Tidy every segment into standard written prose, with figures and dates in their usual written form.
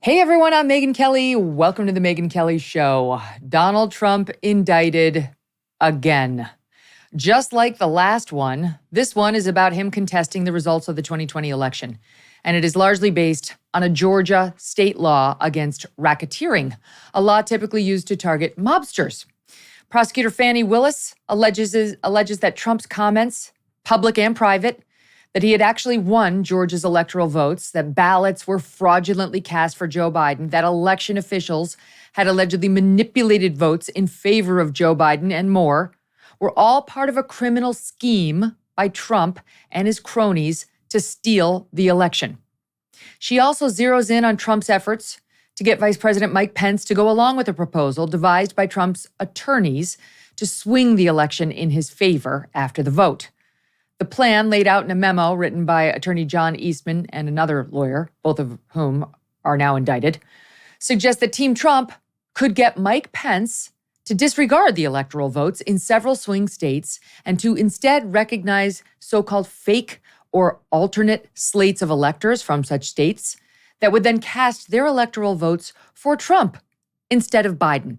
Hey everyone, I'm Megyn Kelly. Welcome to the Megyn Kelly Show. Donald Trump indicted again. Just like the last one, this one is about him contesting the results of the 2020 election. And it is largely based on a Georgia state law against racketeering, a law typically used to target mobsters. Prosecutor Fani Willis alleges that Trump's comments, public and private, that he had actually won Georgia's electoral votes, that ballots were fraudulently cast for Joe Biden, that election officials had allegedly manipulated votes in favor of Joe Biden, and more, were all part of a criminal scheme by Trump and his cronies to steal the election. She also zeroes in on Trump's efforts to get Vice President Mike Pence to go along with a proposal devised by Trump's attorneys to swing the election in his favor after the vote. The plan, laid out in a memo written by attorney John Eastman and another lawyer, both of whom are now indicted, suggests that Team Trump could get Mike Pence to disregard the electoral votes in several swing states and to instead recognize so-called fake or alternate slates of electors from such states that would then cast their electoral votes for Trump instead of Biden.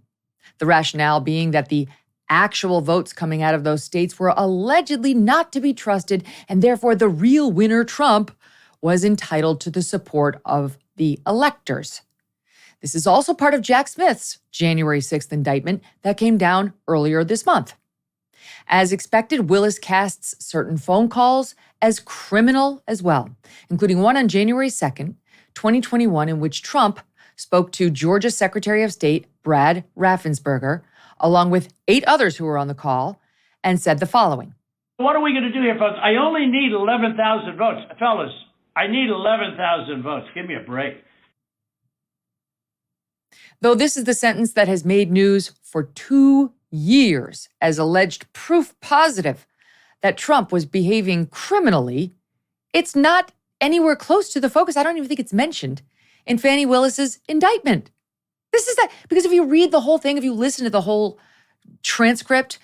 The rationale being that the actual votes coming out of those states were allegedly not to be trusted, and therefore the real winner, Trump, was entitled to the support of the electors. This is also part of Jack Smith's January 6th indictment that came down earlier this month. As expected, Willis casts certain phone calls as criminal as well, including one on January 2nd, 2021, in which Trump spoke to Georgia Secretary of State Brad Raffensperger, along with 8 others who were on the call, and said the following. What are we going to do here, folks? I only need 11,000 votes. Fellas, I need 11,000 votes. Give me a break. Though this is the sentence that has made news for 2 years as alleged proof positive that Trump was behaving criminally, it's not anywhere close to the focus. I don't even think it's mentioned in Fani Willis's indictment. This is that, because if you read the whole thing, if you listen to the whole transcript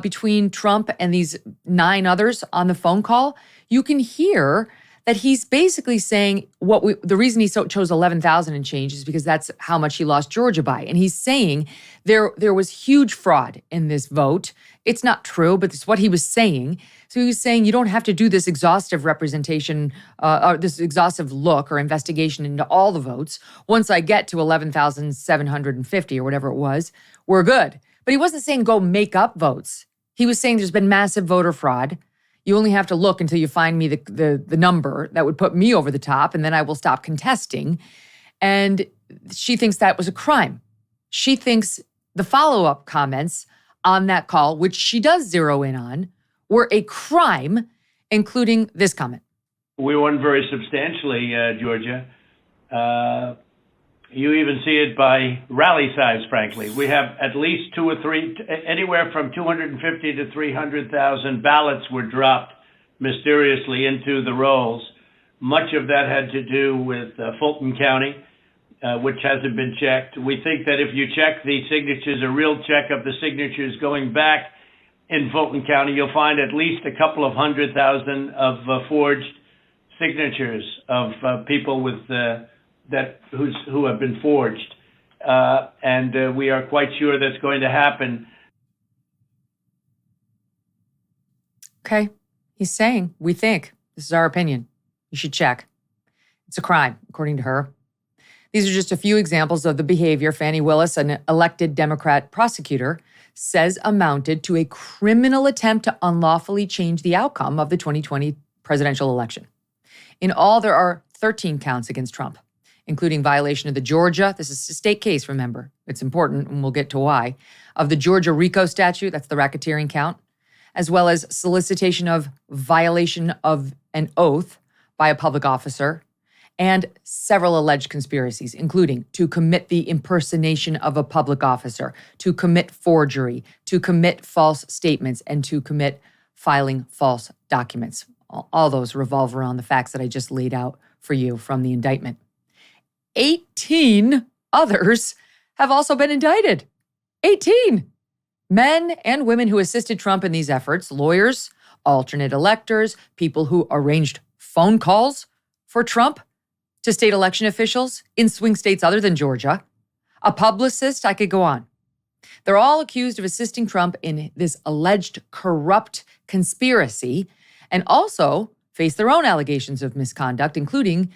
between Trump and these 9 others on the phone call, you can hear that he's basically saying the reason he chose 11,000 and change is because that's how much he lost Georgia by. And he's saying there was huge fraud in this vote. It's not true, but it's what he was saying. So he was saying you don't have to do this exhaustive representation, or this exhaustive look or investigation into all the votes. Once I get to 11,750 or whatever it was, we're good. But he wasn't saying go make up votes. He was saying there's been massive voter fraud. You only have to look until you find me the number that would put me over the top, and then I will stop contesting. And she thinks that was a crime. She thinks the follow-up comments on that call, which she does zero in on, were a crime, including this comment. We won very substantially, Georgia. You even see it by rally size, frankly. We have at least 2 or 3, anywhere from 250 to 300,000 ballots were dropped mysteriously into the rolls. Much of that had to do with Fulton County, which hasn't been checked. We think that if you check the signatures, a real check of the signatures going back in Fulton County, you'll find at least a couple of 100,000 of forged signatures of people with who have been forged, and we are quite sure that's going to happen. Okay, he's saying, we think, this is our opinion, you should check. It's a crime, according to her. These are just a few examples of the behavior Fani Willis, an elected Democrat prosecutor, says amounted to a criminal attempt to unlawfully change the outcome of the 2020 presidential election. In all, there are 13 counts against Trump, including violation of the Georgia, this is a state case, remember, it's important, and we'll get to why, of the Georgia RICO statute, that's the racketeering count, as well as solicitation of violation of an oath by a public officer, and several alleged conspiracies, including to commit the impersonation of a public officer, to commit forgery, to commit false statements, and to commit filing false documents. All those revolve around the facts that I just laid out for you from the indictment. 18 others have also been indicted. 18 men and women who assisted Trump in these efforts, lawyers, alternate electors, people who arranged phone calls for Trump to state election officials in swing states other than Georgia, a publicist, I could go on. They're all accused of assisting Trump in this alleged corrupt conspiracy and also face their own allegations of misconduct, including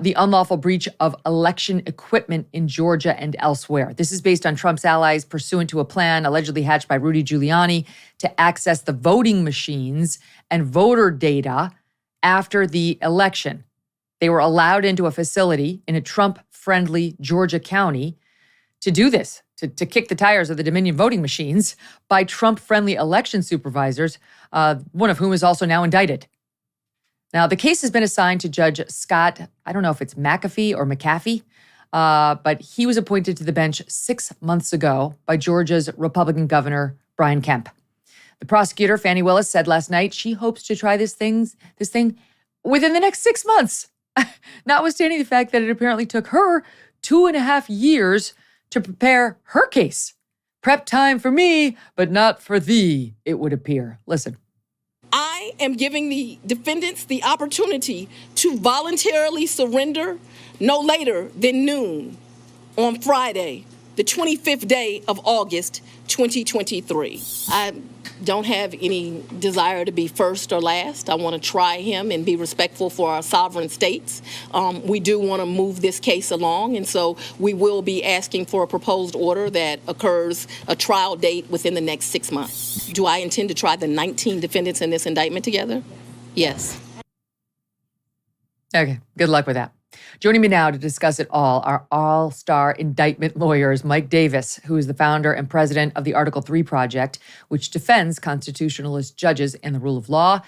the unlawful breach of election equipment in Georgia and elsewhere. This is based on Trump's allies pursuant to a plan allegedly hatched by Rudy Giuliani to access the voting machines and voter data after the election. They were allowed into a facility in a Trump-friendly Georgia county to do this, to kick the tires of the Dominion voting machines by Trump-friendly election supervisors, one of whom is also now indicted. Now, the case has been assigned to Judge Scott, I don't know if it's McAfee or McAfee, but he was appointed to the bench 6 months ago by Georgia's Republican Governor Brian Kemp. The prosecutor, Fani Willis, said last night she hopes to try this thing within the next 6 months, notwithstanding the fact that it apparently took her 2.5 years to prepare her case. Prep time for me, but not for thee, it would appear. Listen. I am giving the defendants the opportunity to voluntarily surrender no later than noon on Friday, the 25th day of August, 2023. I don't have any desire to be first or last. I want to try him and be respectful for our sovereign states. We do want to move this case along, and so we will be asking for a proposed order that occurs a trial date within the next 6 months. Do I intend to try the 19 defendants in this indictment together? Yes. Okay, good luck with that. Joining me now to discuss it all are all-star indictment lawyers, Mike Davis, who is the founder and president of the Article 3 Project, which defends constitutionalist judges and the rule of law.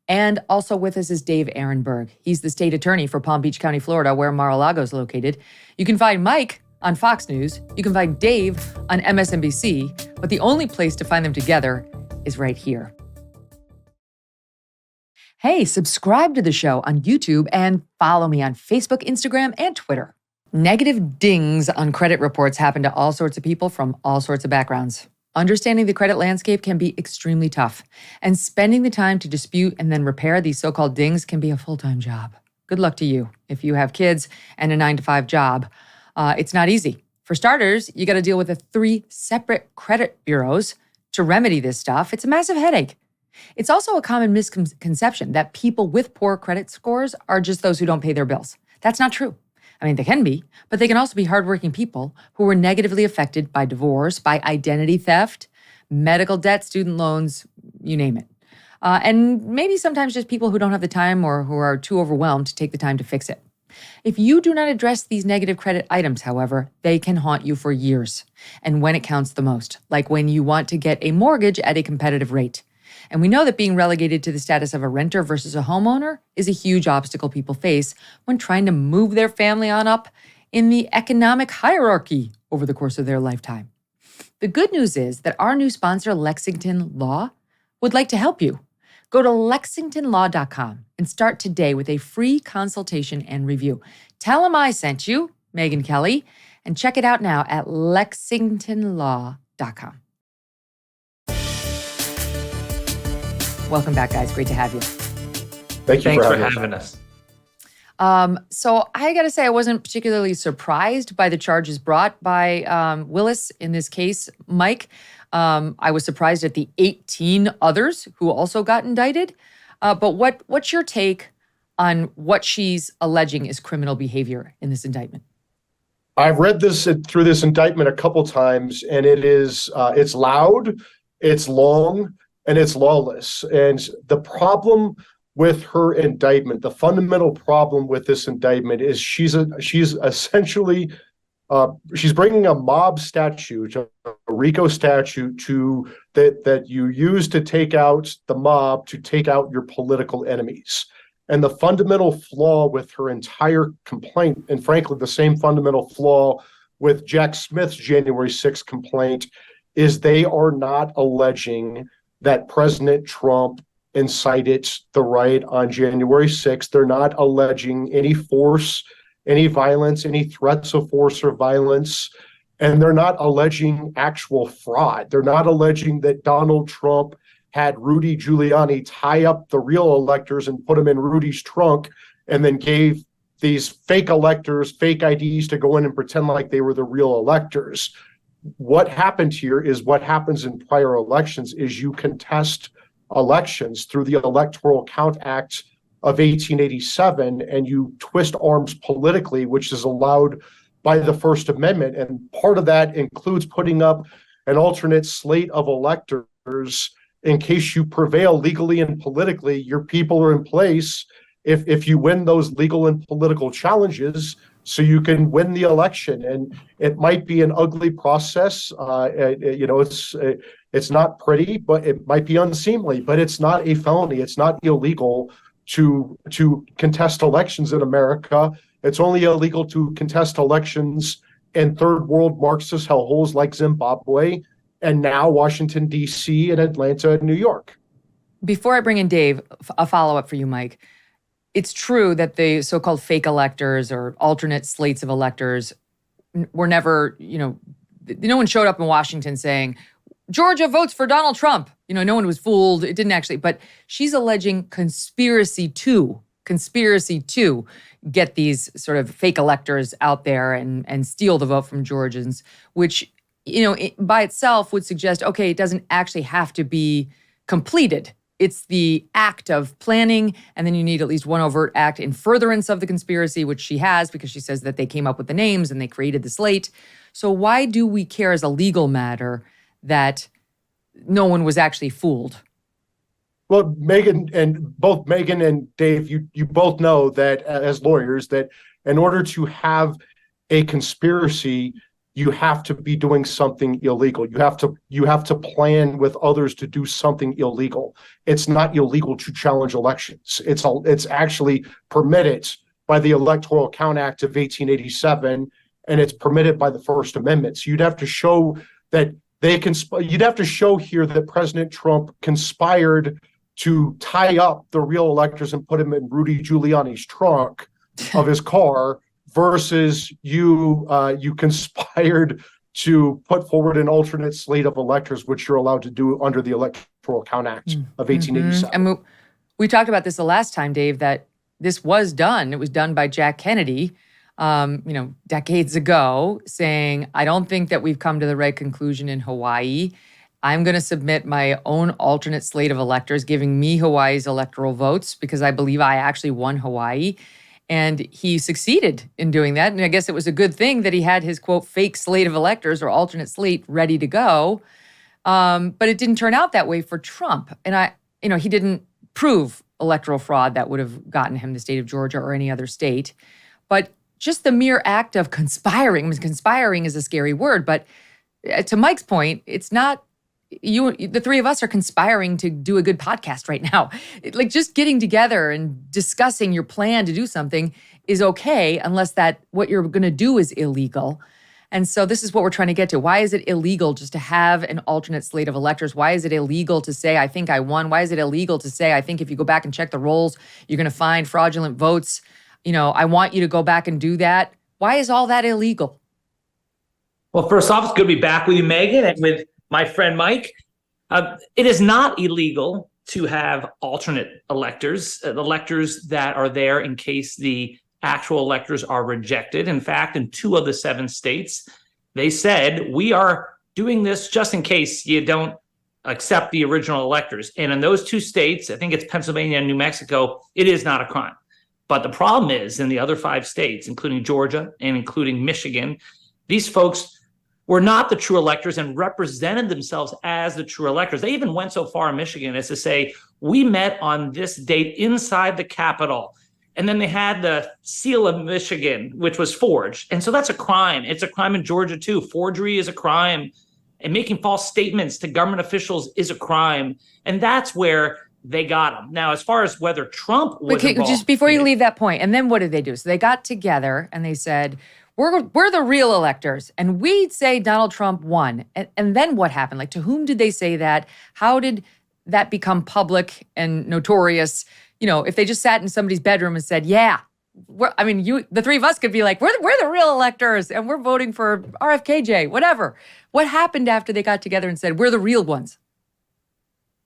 And also with us is Dave Aronberg. He's the state attorney for Palm Beach County, Florida, where Mar-a-Lago is located. You can find Mike on Fox News. You can find Dave on MSNBC. But the only place to find them together is right here. Hey, subscribe to the show on YouTube and follow me on Facebook, Instagram, and Twitter. Negative dings on credit reports happen to all sorts of people from all sorts of backgrounds. Understanding the credit landscape can be extremely tough, and spending the time to dispute and then repair these so-called dings can be a full-time job. Good luck to you if you have kids and a 9-to-5 job. It's not easy. For starters, you got to deal with the 3 separate credit bureaus to remedy this stuff. It's a massive headache. It's also a common misconception that people with poor credit scores are just those who don't pay their bills. That's not true. I mean, they can be, but they can also be hardworking people who were negatively affected by divorce, by identity theft, medical debt, student loans, you name it. And maybe sometimes just people who don't have the time or who are too overwhelmed to take the time to fix it. If you do not address these negative credit items, however, they can haunt you for years. And when it counts the most, like when you want to get a mortgage at a competitive rate. And we know that being relegated to the status of a renter versus a homeowner is a huge obstacle people face when trying to move their family on up in the economic hierarchy over the course of their lifetime. The good news is that our new sponsor, Lexington Law, would like to help you. Go to lexingtonlaw.com and start today with a free consultation and review. Tell them I sent you, Megyn Kelly, and check it out now at lexingtonlaw.com. Welcome back, guys. Great to have you. Thanks for having us. So I got to say, I wasn't particularly surprised by the charges brought by Willis in this case, Mike. I was surprised at the 18 others who also got indicted. But what's your take on what she's alleging is criminal behavior in this indictment? I've read this through this indictment a couple times, and it's loud, it's long, and it's lawless. And the problem with her indictment, the fundamental problem with this indictment is she's essentially she's bringing a mob statute, a RICO statute, that you use to take out the mob, to take out your political enemies. And the fundamental flaw with her entire complaint, and frankly, the same fundamental flaw with Jack Smith's January 6th complaint, is they are not alleging that President Trump incited the riot on January 6th. They're not alleging any force, any violence, any threats of force or violence, and they're not alleging actual fraud. They're not alleging that Donald Trump had Rudy Giuliani tie up the real electors and put them in Rudy's trunk and then gave these fake electors, fake IDs to go in and pretend like they were the real electors. What happened here is what happens in prior elections is you contest elections through the Electoral Count Act of 1887, and you twist arms politically, which is allowed by the First Amendment. And part of that includes putting up an alternate slate of electors in case you prevail legally and politically. Your people are in place if you win those legal and political challenges, so you can win the election. And it might be an ugly process. It's not pretty, but it might be unseemly, but it's not a felony. It's not illegal to contest elections in America. It's only illegal to contest elections in third world Marxist hellholes like Zimbabwe, and now Washington, D.C., and Atlanta, and New York. Before I bring in Dave, a follow-up for you, Mike. It's true that the so-called fake electors or alternate slates of electors were never, no one showed up in Washington saying, Georgia votes for Donald Trump. No one was fooled. It didn't actually, but she's alleging conspiracy to get these sort of fake electors out there and steal the vote from Georgians, which, by itself would suggest, okay, it doesn't actually have to be completed. It's the act of planning, and then you need at least one overt act in furtherance of the conspiracy, which she has because she says that they came up with the names and they created the slate. So why do we care as a legal matter that no one was actually fooled? Well, Megyn and Dave, you both know that as lawyers that in order to have a conspiracy, you have to be doing something illegal. You have to plan with others to do something illegal. It's not illegal to challenge elections. It's actually permitted by the Electoral Count Act of 1887, and it's permitted by the First Amendment. So you'd have to show that you'd have to show here that President Trump conspired to tie up the real electors and put them in Rudy Giuliani's trunk of his car, versus you conspired to put forward an alternate slate of electors, which you're allowed to do under the Electoral Count Act of 1887. And we talked about this the last time, Dave, that this was done. It was done by Jack Kennedy, decades ago, saying, I don't think that we've come to the right conclusion in Hawaii. I'm going to submit my own alternate slate of electors, giving me Hawaii's electoral votes because I believe I actually won Hawaii. And he succeeded in doing that. And I guess it was a good thing that he had his, quote, fake slate of electors or alternate slate ready to go. But it didn't turn out that way for Trump. And he didn't prove electoral fraud that would have gotten him the state of Georgia or any other state. But just the mere act of conspiring, conspiring is a scary word, but to Mike's point, it's not, the three of us are conspiring to do a good podcast right now. Like just getting together and discussing your plan to do something is okay unless what you're going to do is illegal. And so this is what we're trying to get to. Why is it illegal just to have an alternate slate of electors? Why is it illegal to say, I think I won? Why is it illegal to say, I think if you go back and check the rolls, you're going to find fraudulent votes? I want you to go back and do that. Why is all that illegal? Well, first off, it's good to be back with you, Megyn, and with my friend Mike. It is not illegal to have alternate electors, electors that are there in case the actual electors are rejected. In fact, in 2 of the 7 states, they said, we are doing this just in case you don't accept the original electors. And in those 2 states, I think it's Pennsylvania and New Mexico, it is not a crime. But the problem is in the other 5 states, including Georgia and including Michigan, these folks were not the true electors and represented themselves as the true electors. They even went so far in Michigan as to say, we met on this date inside the Capitol. And then they had the seal of Michigan, which was forged. And so that's a crime. It's a crime in Georgia, too. Forgery is a crime. And making false statements to government officials is a crime. And that's where they got them. Now, as far as whether Trump was involved, just before you leave that point, and then what did they do? So they got together and they said, we're the real electors, and we'd say Donald Trump won. And then what happened? Like, to whom did they say that? How did that become public and notorious? If they just sat in somebody's bedroom and said, yeah, the three of us could be like, we're the real electors, and we're voting for RFKJ, whatever. What happened after they got together and said, we're the real ones?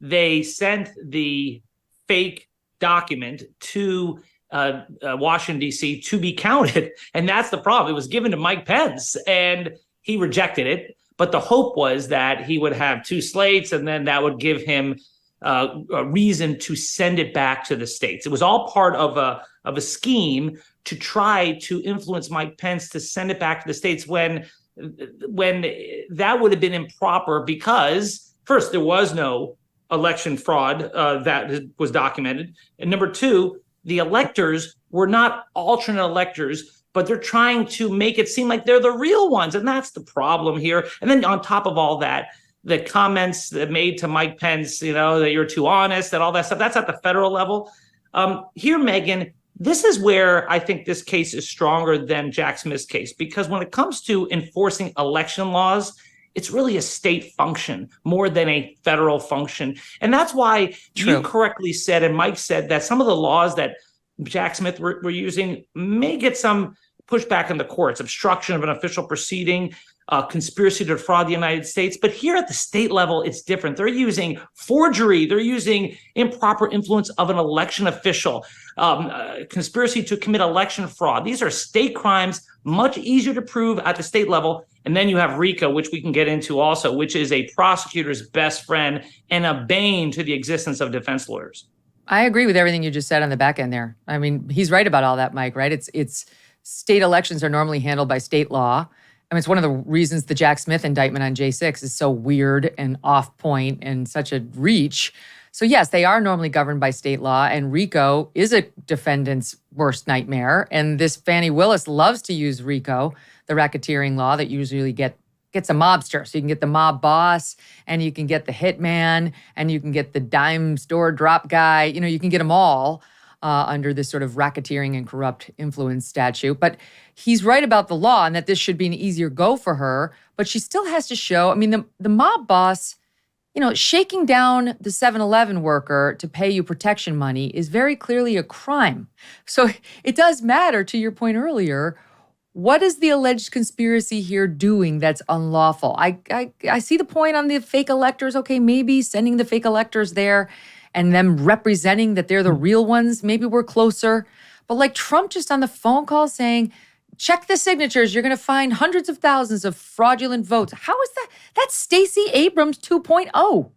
They sent the fake document to Washington, D.C. to be counted. And that's the problem. It was given to Mike Pence, and he rejected it. But the hope was that he would have 2 slates, and then that would give him a reason to send it back to the states. It was all part of a scheme to try to influence Mike Pence to send it back to the states when that would have been improper because, first, there was no election fraud that was documented. And number 2, the electors were not alternate electors, but they're trying to make it seem like they're the real ones. And that's the problem here. And then on top of all that, the comments that made to Mike Pence, that you're too honest and all that stuff, that's at the federal level. Here, Megyn, this is where I think this case is stronger than Jack Smith's case, because when it comes to enforcing election laws, it's really a state function more than a federal function. And that's why you correctly said, and Mike said, that some of the laws that Jack Smith were using may get some pushback in the courts, obstruction of an official proceeding, conspiracy to defraud the United States. But here at the state level, it's different. They're using forgery. They're using improper influence of an election official, conspiracy to commit election fraud. These are state crimes, much easier to prove at the state level. And then you have RICO, which we can get into also, which is a prosecutor's best friend and a bane to the existence of defense lawyers. I agree with everything you just said on the back end there. I mean, he's right about all that, Mike, right? It's state elections are normally handled by state law. I mean, it's one of the reasons the Jack Smith indictment on J6 is so weird and off point and such a reach. So yes, they are normally governed by state law, and RICO is a defendant's worst nightmare. And this Fani Willis loves to use RICO, the racketeering law that usually gets a mobster. So you can get the mob boss, and you can get the hitman, and you can get the dime store drop guy. You can get them all under this sort of racketeering and corrupt influence statute. But he's right about the law and that this should be an easier go for her. But she still has to show, I mean, the mob boss, shaking down the 7-Eleven worker to pay you protection money is very clearly a crime. So it does matter, to your point earlier, what is the alleged conspiracy here doing that's unlawful? I see the point on the fake electors. Okay, maybe sending the fake electors there and them representing that they're the real ones, maybe we're closer. But like Trump just on the phone call saying, check the signatures, you're going to find hundreds of thousands of fraudulent votes. How is that? That's Stacey Abrams 2.0.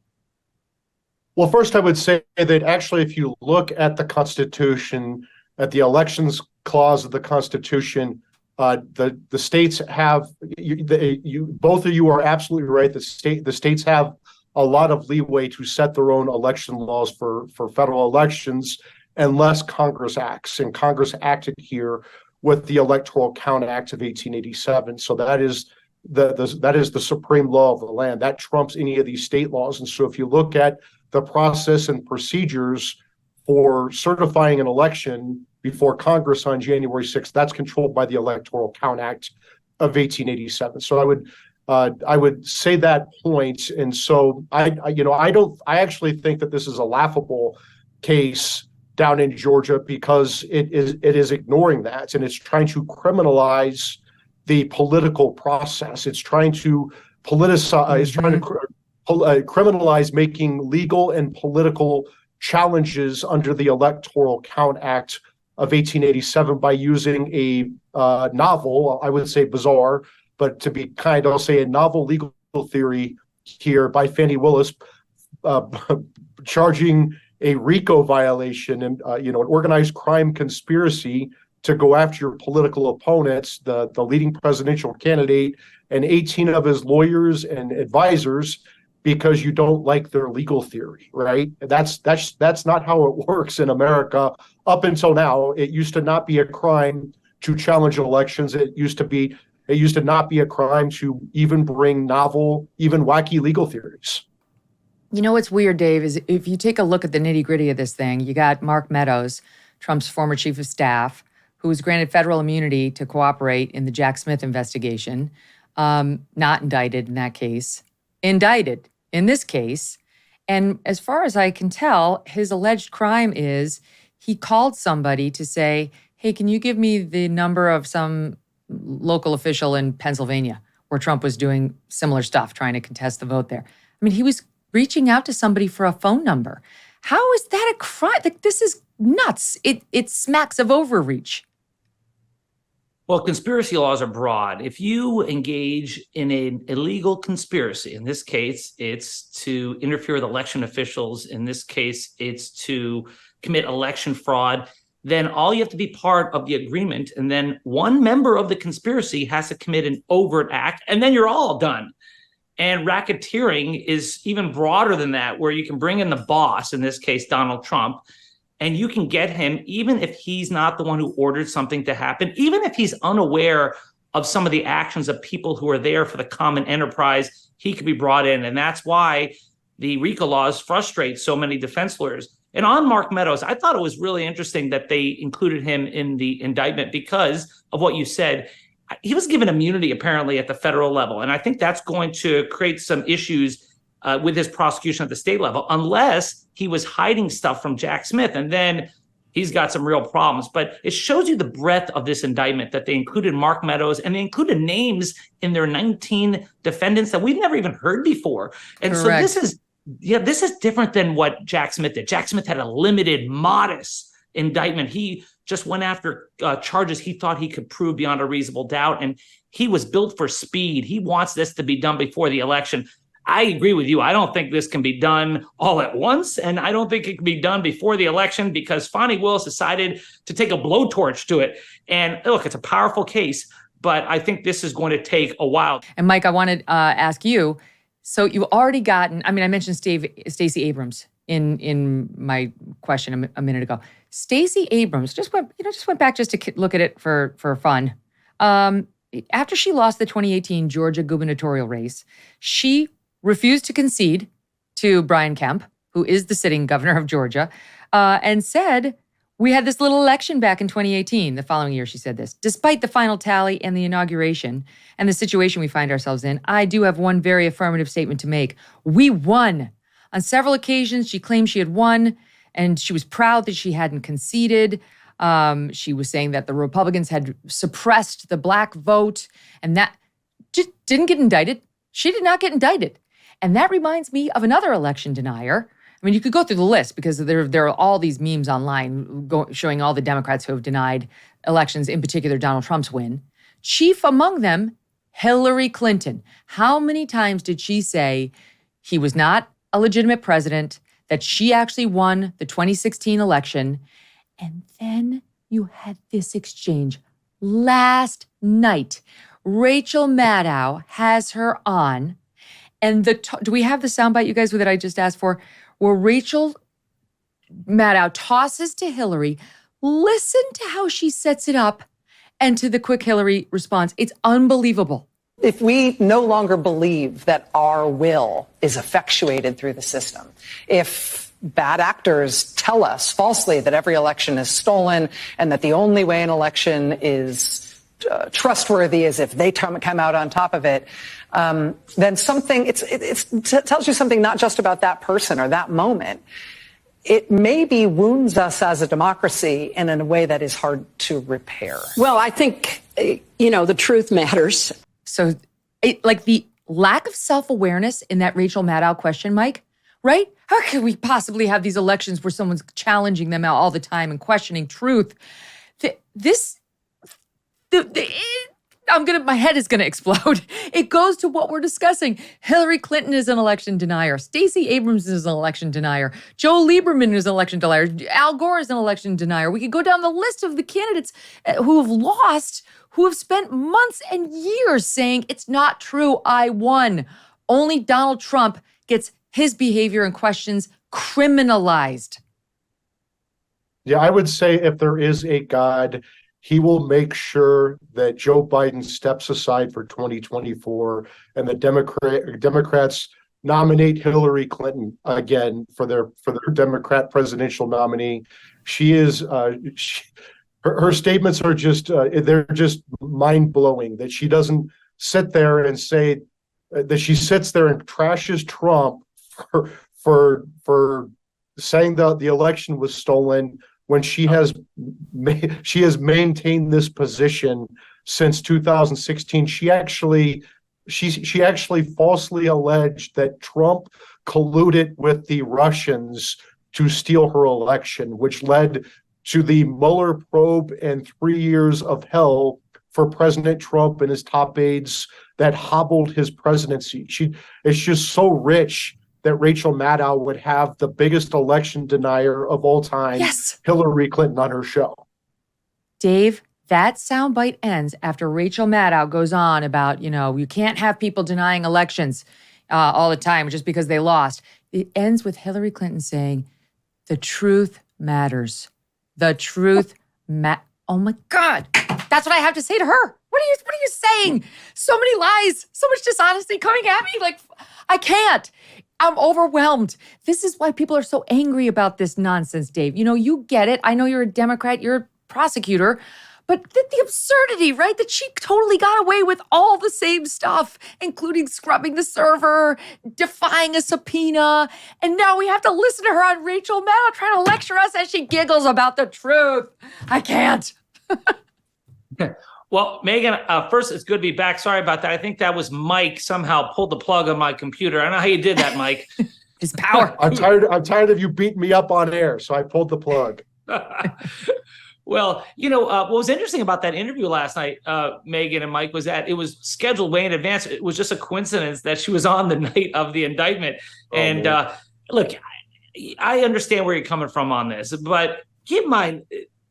Well, first I would say that actually if you look at the Constitution, at the elections clause of the Constitution, the states have, both of you are absolutely right, the states have a lot of leeway to set their own election laws for federal elections unless Congress acts. And Congress acted here with the Electoral Count Act of 1887. So that is the supreme law of the land. That trumps any of these state laws. And so if you look at the process and procedures for certifying an election before Congress on January 6th, that's controlled by the Electoral Count Act of 1887. So I would say that point. And so I actually think that this is a laughable case down in Georgia because it is ignoring that, and it's trying to criminalize the political process. It's trying to politicize, it's trying to criminalize making legal and political challenges under the Electoral Count Act of 1887 by using a novel, I would say bizarre, but to be kind, I'll say a novel legal theory here by Fani Willis, charging a RICO violation and an organized crime conspiracy to go after your political opponents, the leading presidential candidate, and 18 of his lawyers and advisors, because you don't like their legal theory, right? That's not how it works in America. Up until now, it used to not be a crime to challenge elections. It used to not be a crime to even bring novel, even wacky legal theories. You know what's weird, Dave, is if you take a look at the nitty-gritty of this thing, you got Mark Meadows, Trump's former chief of staff, who was granted federal immunity to cooperate in the Jack Smith investigation, not indicted in that case, indicted in this case. And as far as I can tell, his alleged crime is he called somebody to say, hey, can you give me the number of some local official in Pennsylvania where Trump was doing similar stuff, trying to contest the vote there. I mean, he was reaching out to somebody for a phone number. How is that a crime? Like, this is nuts. It smacks of overreach. Well, conspiracy laws are broad. If you engage in an illegal conspiracy, in this case, it's to interfere with election officials. In this case, it's to commit election fraud. Then all you have to be part of the agreement. And then one member of the conspiracy has to commit an overt act, and then you're all done. And racketeering is even broader than that, where you can bring in the boss, in this case, Donald Trump, and you can get him, even if he's not the one who ordered something to happen, even if he's unaware of some of the actions of people who are there for the common enterprise, he could be brought in. And that's why the RICO laws frustrate so many defense lawyers. And on Mark Meadows, I thought it was really interesting that they included him in the indictment because of what you said. He was given immunity, apparently, at the federal level. And I think that's going to create some issues with his prosecution at the state level, unless he was hiding stuff from Jack Smith. And then he's got some real problems. But it shows you the breadth of this indictment, that they included Mark Meadows and they included names in their 19 defendants that we've never even heard before. And Correct. So this is different than what Jack Smith did. Jack Smith had a limited, modest indictment. He just went after charges he thought he could prove beyond a reasonable doubt. And he was built for speed. He wants this to be done before the election. I agree with you. I don't think this can be done all at once. And I don't think it can be done before the election because Fani Willis decided to take a blowtorch to it. And look, it's a powerful case, but I think this is going to take a while. And Mike, I wanted to ask you, so you've already gotten, I mentioned Stacey Abrams in my question a minute ago. Stacey Abrams just went back just to look at it for fun. After she lost the 2018 Georgia gubernatorial race, she refused to concede to Brian Kemp, who is the sitting governor of Georgia, and said, we had this little election back in 2018. The following year, she said this. Despite the final tally and the inauguration and the situation we find ourselves in, I do have one very affirmative statement to make. We won. On several occasions, she claimed she had won, and she was proud that she hadn't conceded. She was saying that the Republicans had suppressed the black vote, and that just didn't get indicted. She did not get indicted. And that reminds me of another election denier. You could go through the list because there are all these memes online showing all the Democrats who have denied elections, in particular Donald Trump's win. Chief among them, Hillary Clinton. How many times did she say he was not a legitimate president, that she actually won the 2016 election? And then you had this exchange last night. Rachel Maddow has her on. And do we have the soundbite, you guys, that I just asked for? Where Rachel Maddow tosses to Hillary. Listen to how she sets it up and to the quick Hillary response. It's unbelievable. If we no longer believe that our will is effectuated through the system, if bad actors tell us falsely that every election is stolen and that the only way an election is trustworthy is if they come out on top of it, then something, it tells you something not just about that person or that moment. It maybe wounds us as a democracy in a way that is hard to repair. Well, I think, the truth matters. So, the lack of self-awareness in that Rachel Maddow question, Mike, right? How could we possibly have these elections where someone's challenging them out all the time and questioning truth? My head is gonna explode. It goes to what we're discussing. Hillary Clinton is an election denier. Stacey Abrams is an election denier. Joe Lieberman is an election denier. Al Gore is an election denier. We could go down the list of the candidates who have lost, who have spent months and years saying, it's not true, I won. Only Donald Trump gets his behavior and questions criminalized. Yeah, I would say if there is a God, he will make sure that Joe Biden steps aside for 2024 and the Democrats nominate Hillary Clinton again for their Democrat presidential nominee. She is her statements are just they're just mind-blowing, that she doesn't sit there and say that she sits there and trashes Trump for saying that the election was stolen, when she has maintained this position since 2016. She actually falsely alleged that Trump colluded with the Russians to steal her election, which led to the Mueller probe and 3 years of hell for President Trump and his top aides that hobbled his presidency. It's just so rich that Rachel Maddow would have the biggest election denier of all time, Yes. Hillary Clinton, on her show. Dave, that soundbite ends after Rachel Maddow goes on about, you can't have people denying elections all the time just because they lost. It ends with Hillary Clinton saying, the truth matters. The truth Oh my God. That's what I have to say to her. What are you saying? So many lies, so much dishonesty coming at me. Like, I can't. I'm overwhelmed. This is why people are so angry about this nonsense, Dave. You get it. I know you're a Democrat, you're a prosecutor, but the absurdity, right? That she totally got away with all the same stuff, including scrubbing the server, defying a subpoena. And now we have to listen to her on Rachel Maddow trying to lecture us as she giggles about the truth. I can't. Well, Megyn, first, it's good to be back. Sorry about that. I think that was Mike somehow pulled the plug on my computer. I don't know how you did that, Mike. His power. I'm tired of you beating me up on air, so I pulled the plug. Well, what was interesting about that interview last night, Megyn and Mike, was that it was scheduled way in advance. It was just a coincidence that she was on the night of the indictment. Look, I understand where you're coming from on this, but keep in mind,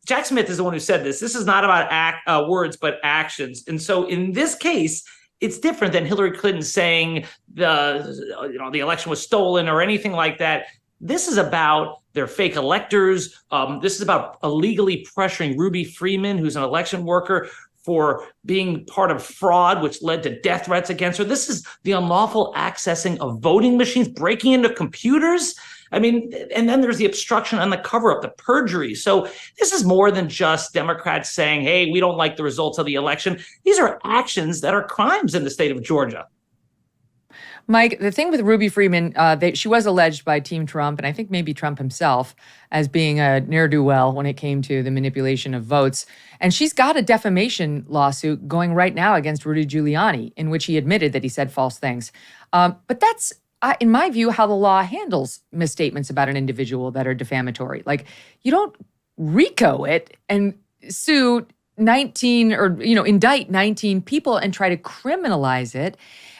Jack Smith is the one who said this. This is not about words, but actions. And so in this case, it's different than Hillary Clinton saying the election was stolen or anything like that. This is about their fake electors. This is about illegally pressuring Ruby Freeman, who's an election worker, for being part of fraud, which led to death threats against her. This is the unlawful accessing of voting machines, breaking into computers. I mean, and then there's the obstruction and the cover-up, the perjury. So this is more than just Democrats saying, hey, we don't like the results of the election. These are actions that are crimes in the state of Georgia. Mike, the thing with Ruby Freeman, she was alleged by Team Trump, and I think maybe Trump himself, as being a ne'er-do-well when it came to the manipulation of votes. And she's got a defamation lawsuit going right now against Rudy Giuliani, in which he admitted that he said false things. But that's, in my view, how the law handles misstatements about an individual that are defamatory. Like, you don't RICO it and sue 19 or, indict 19 people and try to criminalize it.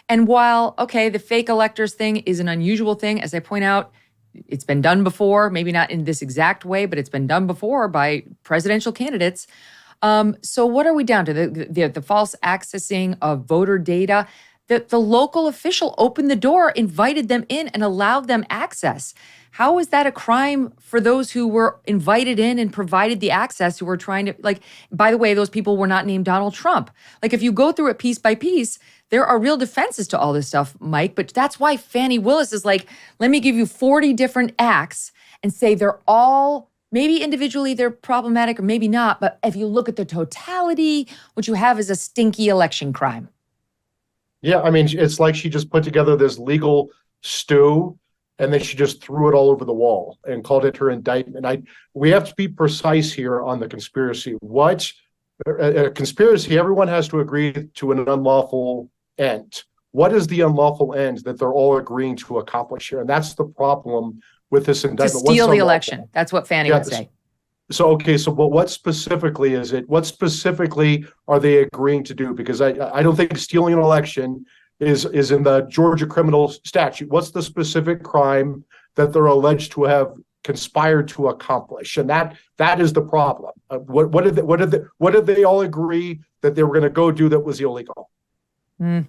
And while, okay, the fake electors thing is an unusual thing, as I point out, it's been done before, maybe not in this exact way, but it's been done before by presidential candidates. So what are we down to? The false accessing of voter data? The local official opened the door, invited them in, and allowed them access. How is that a crime for those who were invited in and provided the access, who were trying to, by the way, those people were not named Donald Trump. If you go through it piece by piece, there are real defenses to all this stuff, Mike, but that's why Fani Willis is like, let me give you 40 different acts and say they're all, maybe individually they're problematic or maybe not, but if you look at the totality, what you have is a stinky election crime. Yeah, I mean, it's like she just put together this legal stew and then she just threw it all over the wall and called it her indictment. We have to be precise here on the conspiracy. What a conspiracy, everyone has to agree to an unlawful end. What is the unlawful end that they're all agreeing to accomplish here? And that's the problem with this indictment. To steal the election. That's what Fani would say. But what specifically is it? What specifically are they agreeing to do? Because I don't think stealing an election is in the Georgia criminal statute. What's the specific crime that they're alleged to have conspired to accomplish? And that is the problem. What did they all agree that they were going to go do that was illegal? I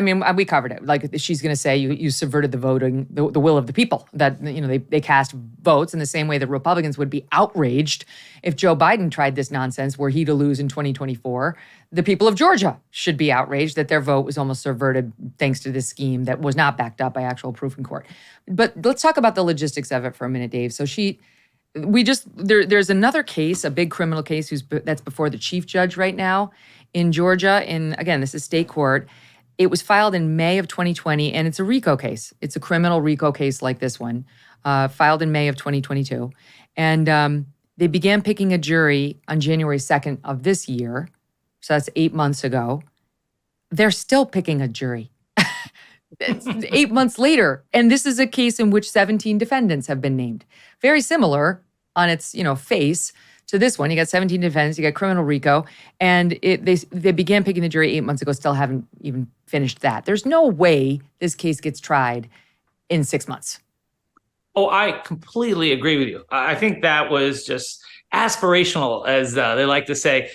mean, we covered it. She's going to say you subverted the voting, the will of the people. That they cast votes in the same way that Republicans would be outraged if Joe Biden tried this nonsense were he to lose in 2024. The people of Georgia should be outraged that their vote was almost subverted thanks to this scheme that was not backed up by actual proof in court. But let's talk about the logistics of it for a minute, Dave. So there's another case, a big criminal case that's before the chief judge right now in Georgia. Again, this is state court. It was filed in May of 2020, and it's a RICO case. It's a criminal RICO case like this one, filed in May of 2022. And they began picking a jury on January 2nd of this year. So that's 8 months ago. They're still picking a jury. It's 8 months later. And this is a case in which 17 defendants have been named. Very similar on its, face to this one. You got 17 defendants, you got criminal RICO, and they began picking the jury 8 months ago, still haven't even finished that. There's no way this case gets tried in 6 months. Oh, I completely agree with you. I think that was just aspirational, as they like to say,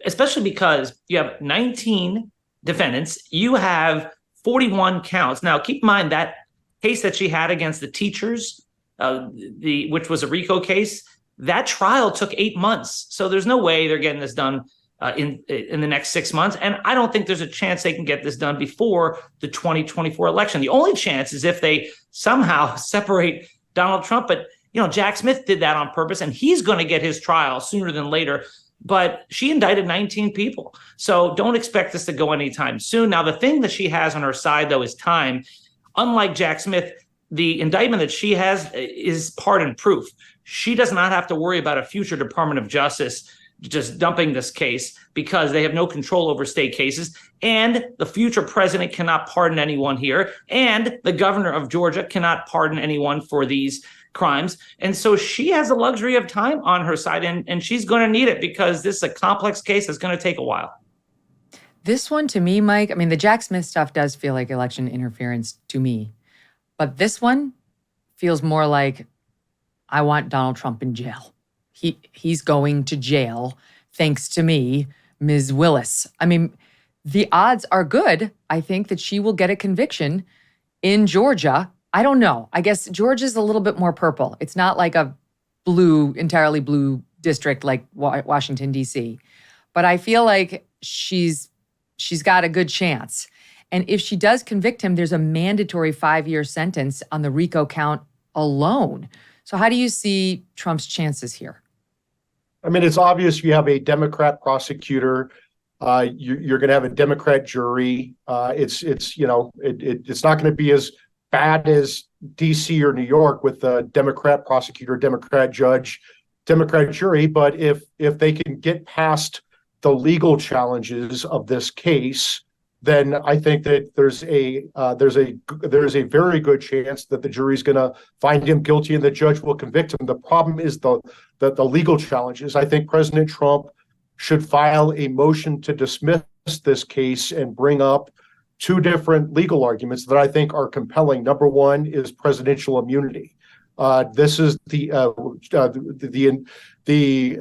especially because you have 19 defendants. You have 41 counts. Now, keep in mind that case that she had against the teachers, which was a RICO case, that trial took 8 months. So there's no way they're getting this done in the next 6 months. And I don't think there's a chance they can get this done before the 2024 election. The only chance is if they somehow separate Donald Trump. But, Jack Smith did that on purpose, and he's going to get his trial sooner than later. But she indicted 19 people. So don't expect this to go anytime soon. Now, the thing that she has on her side, though, is time. Unlike Jack Smith, the indictment that she has is pardon proof. She does not have to worry about a future Department of Justice just dumping this case because they have no control over state cases. And the future president cannot pardon anyone here. And the governor of Georgia cannot pardon anyone for these crimes. And so she has the luxury of time on her side, and she's going to need it because this is a complex case that's going to take a while. This one to me, Mike, the Jack Smith stuff does feel like election interference to me. But this one feels more like I want Donald Trump in jail. He's going to jail, thanks to me, Ms. Willis. The odds are good, I think, that she will get a conviction in Georgia. I don't know. I guess Georgia's a little bit more purple. It's not like a entirely blue district like Washington, D.C. But I feel like she's got a good chance. And if she does convict him, there's a mandatory 5-year sentence on the RICO count alone. So how do you see Trump's chances here? It's obvious you have a Democrat prosecutor. You're going to have a Democrat jury. It's not going to be as bad as D.C. or New York with the Democrat prosecutor, Democrat judge, Democrat jury. But if they can get past the legal challenges of this case, then I think that there's a very good chance that the jury's going to find him guilty and the judge will convict him. The problem is the legal challenges. I think President Trump should file a motion to dismiss this case and bring up two different legal arguments that I think are compelling. Number one is presidential immunity. This is the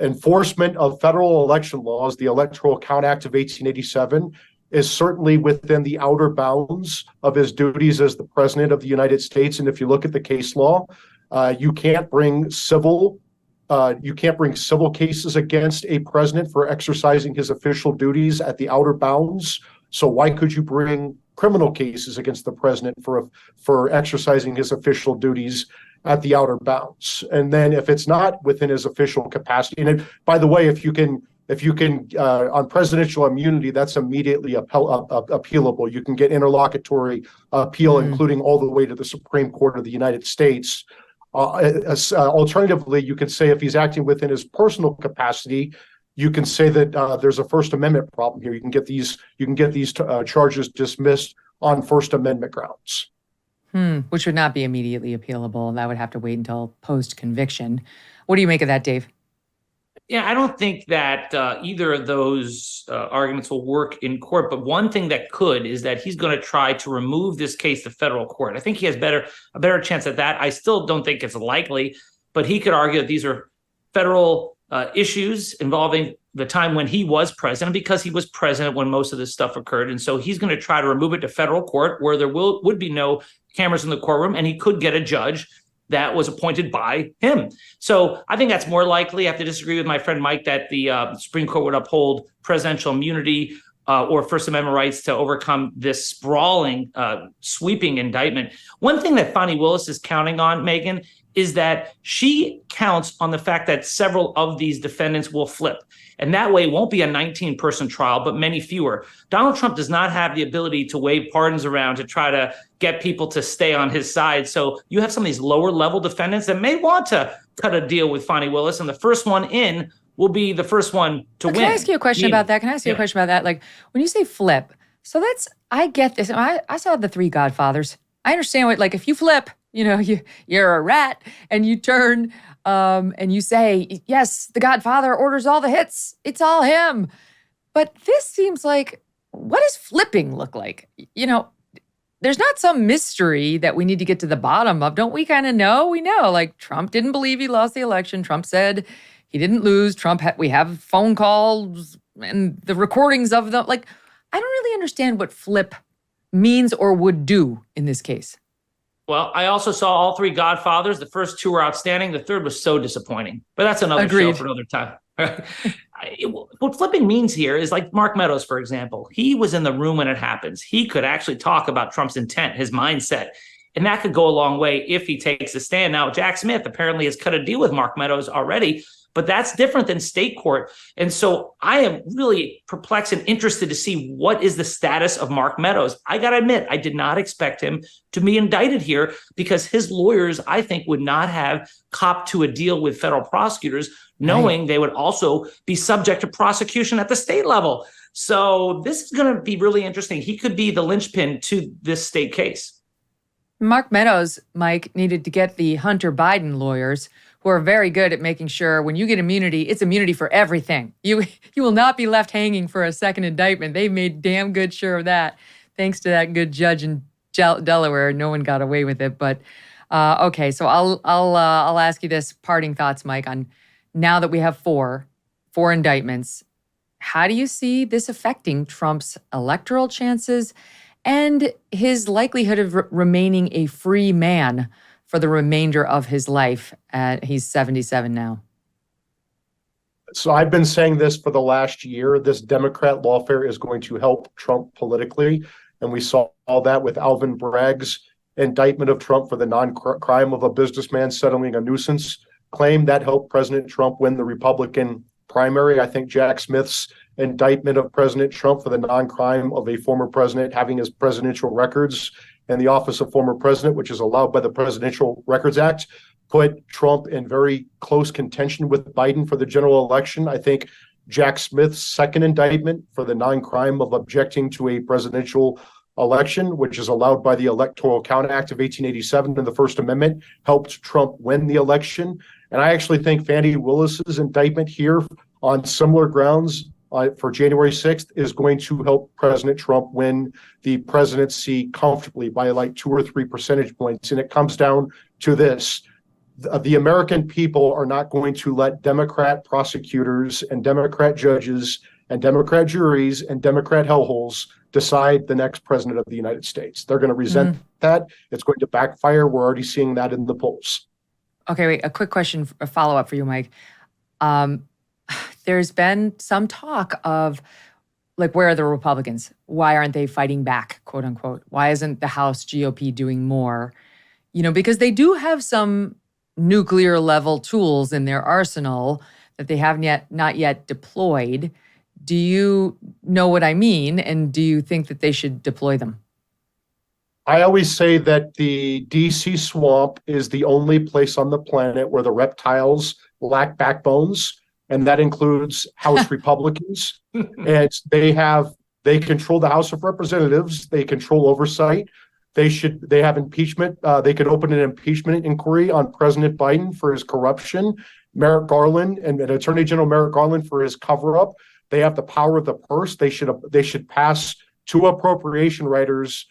enforcement of federal election laws, the Electoral Count Act of 1887, is certainly within the outer bounds of his duties as the president of the United States. And if you look at the case law, you can't bring civil cases against a president for exercising his official duties at the outer bounds. So why could you bring criminal cases against the president for exercising his official duties at the outer bounds? And then if it's not within his official capacity, and by the way, if you can on presidential immunity, that's immediately appealable. You can get interlocutory appeal, including all the way to the Supreme Court of the United States. Alternatively, you can say if he's acting within his personal capacity, you can say that there's a First Amendment problem here. You can get these charges dismissed on First Amendment grounds. Which would not be immediately appealable. That would have to wait until post-conviction. What do you make of that, Dave? Yeah, I don't think that either of those arguments will work in court. But one thing that could is that he's going to try to remove this case to federal court. I think he has a better chance at that. I still don't think it's likely, but he could argue that these are federal issues involving the time when he was president, because he was president when most of this stuff occurred. And so he's going to try to remove it to federal court where there would be no cameras in the courtroom, and he could get a judge that was appointed by him. So I think that's more likely. I have to disagree with my friend Mike that the Supreme Court would uphold presidential immunity or First Amendment rights to overcome this sprawling, sweeping indictment. One thing that Fani Willis is counting on, Megyn, is that she counts on the fact that several of these defendants will flip. And that way it won't be a 19-person trial, but many fewer. Donald Trump does not have the ability to wave pardons around to try to get people to stay on his side. So you have some of these lower-level defendants that may want to cut a deal with Fani Willis, and the first one in will be the first one to win. Can I ask you a question about that? Like, when you say flip, So I get this. I saw The Three Godfathers. I understand what, like, if you flip, you're a rat and you turn and you say, yes, the Godfather orders all the hits. It's all him. But this seems like, what does flipping look like? There's not some mystery that we need to get to the bottom of. Don't we kind of know? We know, like, Trump didn't believe he lost the election. Trump said he didn't lose. We have phone calls and the recordings of them. Like, I don't really understand what flip means or would do in this case. Well, I also saw all three Godfathers. The first two were outstanding. The third was so disappointing. But that's another show for another time. What flipping means here is, like Mark Meadows, for example. He was in the room when it happens. He could actually talk about Trump's intent, his mindset. And that could go a long way if he takes a stand. Now, Jack Smith apparently has cut a deal with Mark Meadows already, but that's different than state court. And so I am really perplexed and interested to see what is the status of Mark Meadows. I got to admit, I did not expect him to be indicted here because his lawyers, I think, would not have copped to a deal with federal prosecutors, knowing they would also be subject to prosecution at the state level. So this is going to be really interesting. He could be the linchpin to this state case. Mark Meadows, Mike, needed to get the Hunter Biden lawyers, who are very good at making sure when you get immunity, it's immunity for everything. You will not be left hanging for a second indictment. They made damn good sure of that. Thanks to that good judge in Delaware, no one got away with it. But okay, so I'll ask you this: parting thoughts, Mike, on now that we have four indictments. How do you see this affecting Trump's electoral chances and his likelihood of remaining a free man for the remainder of his life? He's 77 now. So I've been saying this for the last year. This Democrat lawfare is going to help Trump politically. And we saw all that with Alvin Bragg's indictment of Trump for the non-crime of a businessman settling a nuisance claim. That helped President Trump win the Republican primary. I think Jack Smith's indictment of President Trump for the non-crime of a former president having his presidential records in the office of former president, which is allowed by the Presidential Records Act, put Trump in very close contention with Biden for the general election. I think Jack Smith's second indictment for the non-crime of objecting to a presidential election, which is allowed by the Electoral Count Act of 1887 and the First Amendment, helped Trump win the election. And I actually think Fani Willis's indictment here on similar grounds for January 6th is going to help President Trump win the presidency comfortably by like 2 or 3 percentage points. And it comes down to this: the American people are not going to let Democrat prosecutors and Democrat judges and Democrat juries and Democrat hellholes decide the next president of the United States. They're going to resent that. It's going to backfire. We're already seeing that in the polls. Okay, wait, a quick question, a follow-up for you, Mike. There's been some talk of, like, where are the Republicans? Why aren't they fighting back, quote unquote? Why isn't the House GOP doing more? Because they do have some nuclear level tools in their arsenal that they have not yet deployed. Do you know what I mean? And do you think that they should deploy them? I always say that the DC swamp is the only place on the planet where the reptiles lack backbones, and that includes House Republicans. And they control the House of Representatives. They control oversight. They have impeachment. They could open an impeachment inquiry on President Biden for his corruption, Merrick Garland and Attorney General Merrick Garland for his cover-up. They have the power of the purse. They should pass 2 appropriation writers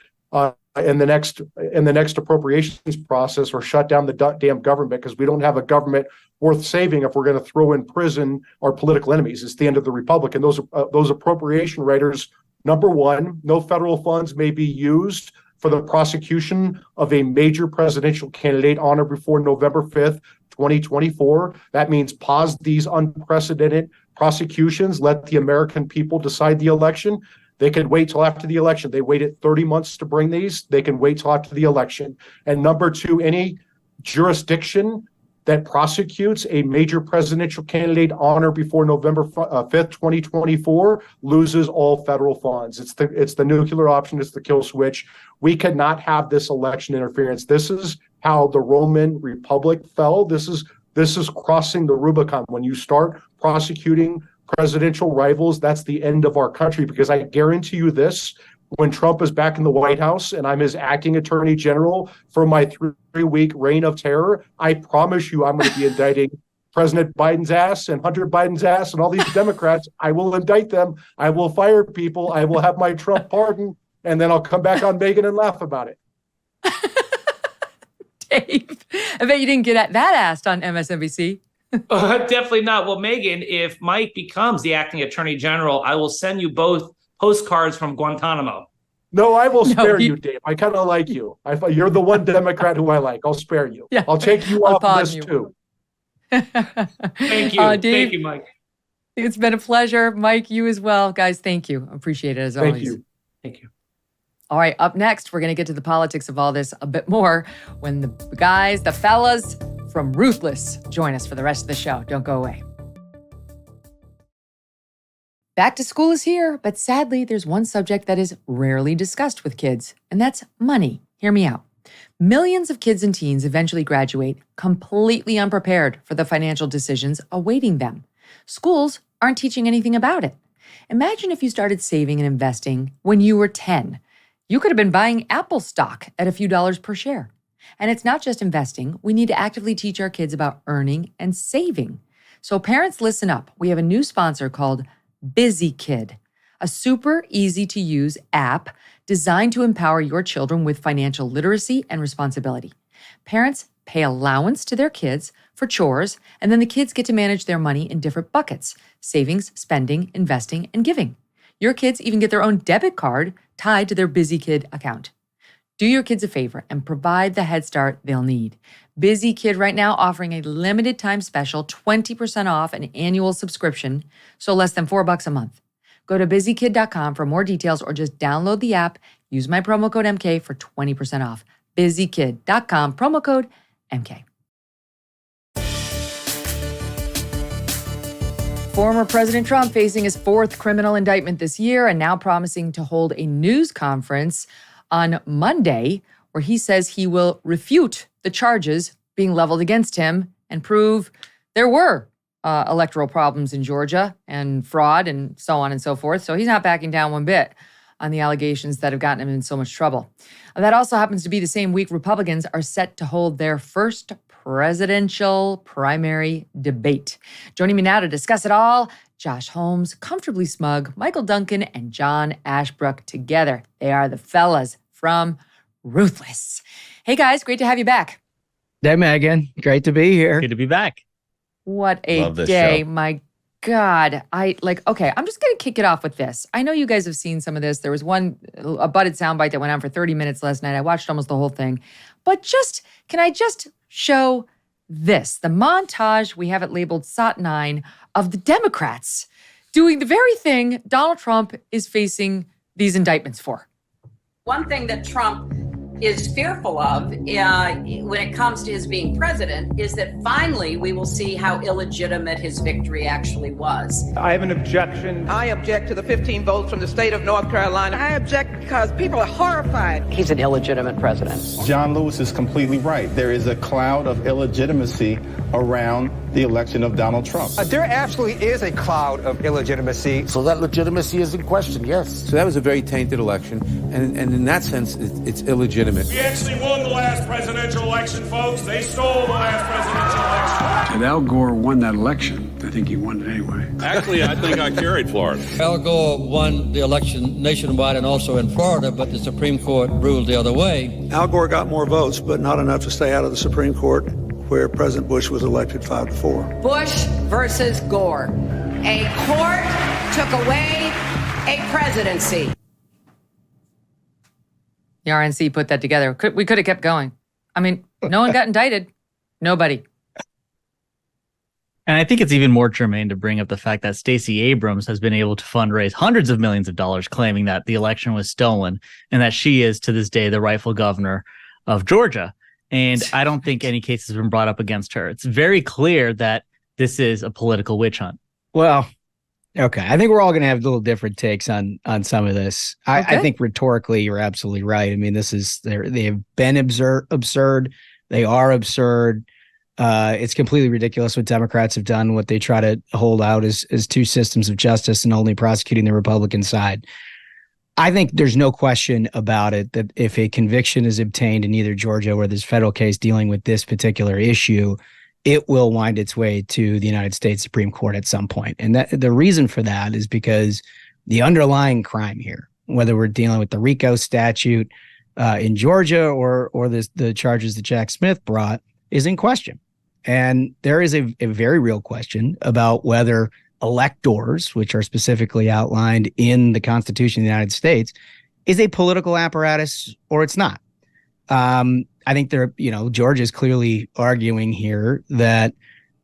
in the next appropriations process, or shut down the damn government, because we don't have a government worth saving if we're going to throw in prison our political enemies. It's the end of the republic. And those appropriation writers, number one, no federal funds may be used for the prosecution of a major presidential candidate on or before November 5th, 2024. That means pause these unprecedented prosecutions. Let the American people decide the election. They can wait till after the election. They waited 30 months to bring these. They can wait till after the election. And number two, any jurisdiction that prosecutes a major presidential candidate on or before November 5th, 2024 loses all federal funds. It's the nuclear option. It's the kill switch. We cannot have this election interference. This is how the Roman Republic fell. This is crossing the Rubicon. When you start prosecuting presidential rivals, that's the end of our country, because I guarantee you this: when Trump is back in the White House and I'm his acting attorney general for my 3-week reign of terror, I promise you I'm going to be indicting President Biden's ass and Hunter Biden's ass and all these Democrats. I will indict them. I will fire people. I will have my Trump pardon. And then I'll come back on Megyn and laugh about it. Dave, I bet you didn't get that asked on MSNBC. Definitely not. Well, Megyn, if Mike becomes the acting attorney general, I will send you both postcards from Guantanamo. No, I will spare you, Dave. I kind of like you. You're the one Democrat who I like. I'll spare you. Yeah, I'll take you off this too. Thank you. Dave, thank you, Mike. It's been a pleasure. Mike, you as well. Guys, thank you. Appreciate it as always. Thank you. Thank you. All right, up next, we're going to get to the politics of all this a bit more when the guys, the fellas from Ruthless join us for the rest of the show. Don't go away. Back to school is here, but sadly, there's one subject that is rarely discussed with kids, and that's money. Hear me out. Millions of kids and teens eventually graduate completely unprepared for the financial decisions awaiting them. Schools aren't teaching anything about it. Imagine if you started saving and investing when you were 10. You could have been buying Apple stock at a few dollars per share. And it's not just investing. We need to actively teach our kids about earning and saving. So parents, listen up. We have a new sponsor called Busy Kid, a super easy to use app designed to empower your children with financial literacy and responsibility. Parents pay allowance to their kids for chores, and then the kids get to manage their money in different buckets: savings, spending, investing, and giving. Your kids even get their own debit card tied to their Busy Kid account. Do your kids a favor and provide the head start they'll need. Busy Kid right now offering a limited time special, 20% off an annual subscription, so less than $4 a month. Go to busykid.com for more details or just download the app. Use my promo code MK for 20% off. busykid.com, promo code MK. Former President Trump facing his 4th criminal indictment this year and now promising to hold a news conference on Monday where he says he will refute the charges being leveled against him and prove there were electoral problems in Georgia and fraud and so on and so forth. So he's not backing down one bit on the allegations that have gotten him in so much trouble. That also happens to be the same week Republicans are set to hold their first presidential primary debate. Joining me now to discuss it all, Josh Holmes, Comfortably Smug, Michael Duncan, and John Ashbrook together. They are the fellas from Ruthless. Hey guys, great to have you back. Hey Megyn, great to be here. Good to be back. What a day, my God. I'm just going to kick it off with this. I know you guys have seen some of this. There was a budded soundbite that went on for 30 minutes last night. I watched almost the whole thing. But can I just show this? The montage, we have it labeled SOT 9, of the Democrats doing the very thing Donald Trump is facing these indictments for. One thing that Trump is fearful of when it comes to his being president is that finally we will see how illegitimate his victory actually was. I have an objection. I object to the 15 votes from the state of North Carolina. I object because people are horrified. He's an illegitimate president. John Lewis is completely right. There is a cloud of illegitimacy around the election of Donald Trump. There absolutely is a cloud of illegitimacy. So that legitimacy is in question, yes. So that was a very tainted election, and in that sense, it's illegitimate. We actually won the last presidential election, folks. They stole the last presidential election. If Al Gore won that election, I think he won it anyway. Actually, I think I carried Florida. Al Gore won the election nationwide and also in Florida, but the Supreme Court ruled the other way. Al Gore got more votes, but not enough to stay out of the Supreme Court, where President Bush was elected 5-4. Bush versus Gore. A court took away a presidency. The RNC put that together. We could have kept going. I mean, no one got indicted. Nobody. And I think it's even more germane to bring up the fact that Stacey Abrams has been able to fundraise hundreds of millions of dollars claiming that the election was stolen and that she is, to this day, the rightful governor of Georgia. And I don't think any case has been brought up against her. It's very clear that this is a political witch hunt. Well, okay. I think we're all going to have little different takes on some of this. I think rhetorically, you're absolutely right. I mean, they have been absurd. They are absurd. It's completely ridiculous what Democrats have done. What they try to hold out is two systems of justice and only prosecuting the Republican side. I think there's no question about it that if a conviction is obtained in either Georgia or this federal case dealing with this particular issue, it will wind its way to the United States Supreme Court at some point. And that the reason for that is because the underlying crime here, whether we're dealing with the RICO statute in Georgia or the charges that Jack Smith brought, is in question. And there is a very real question about whether electors, which are specifically outlined in the Constitution of the United States, is a political apparatus or it's not. I think Georgia is clearly arguing here that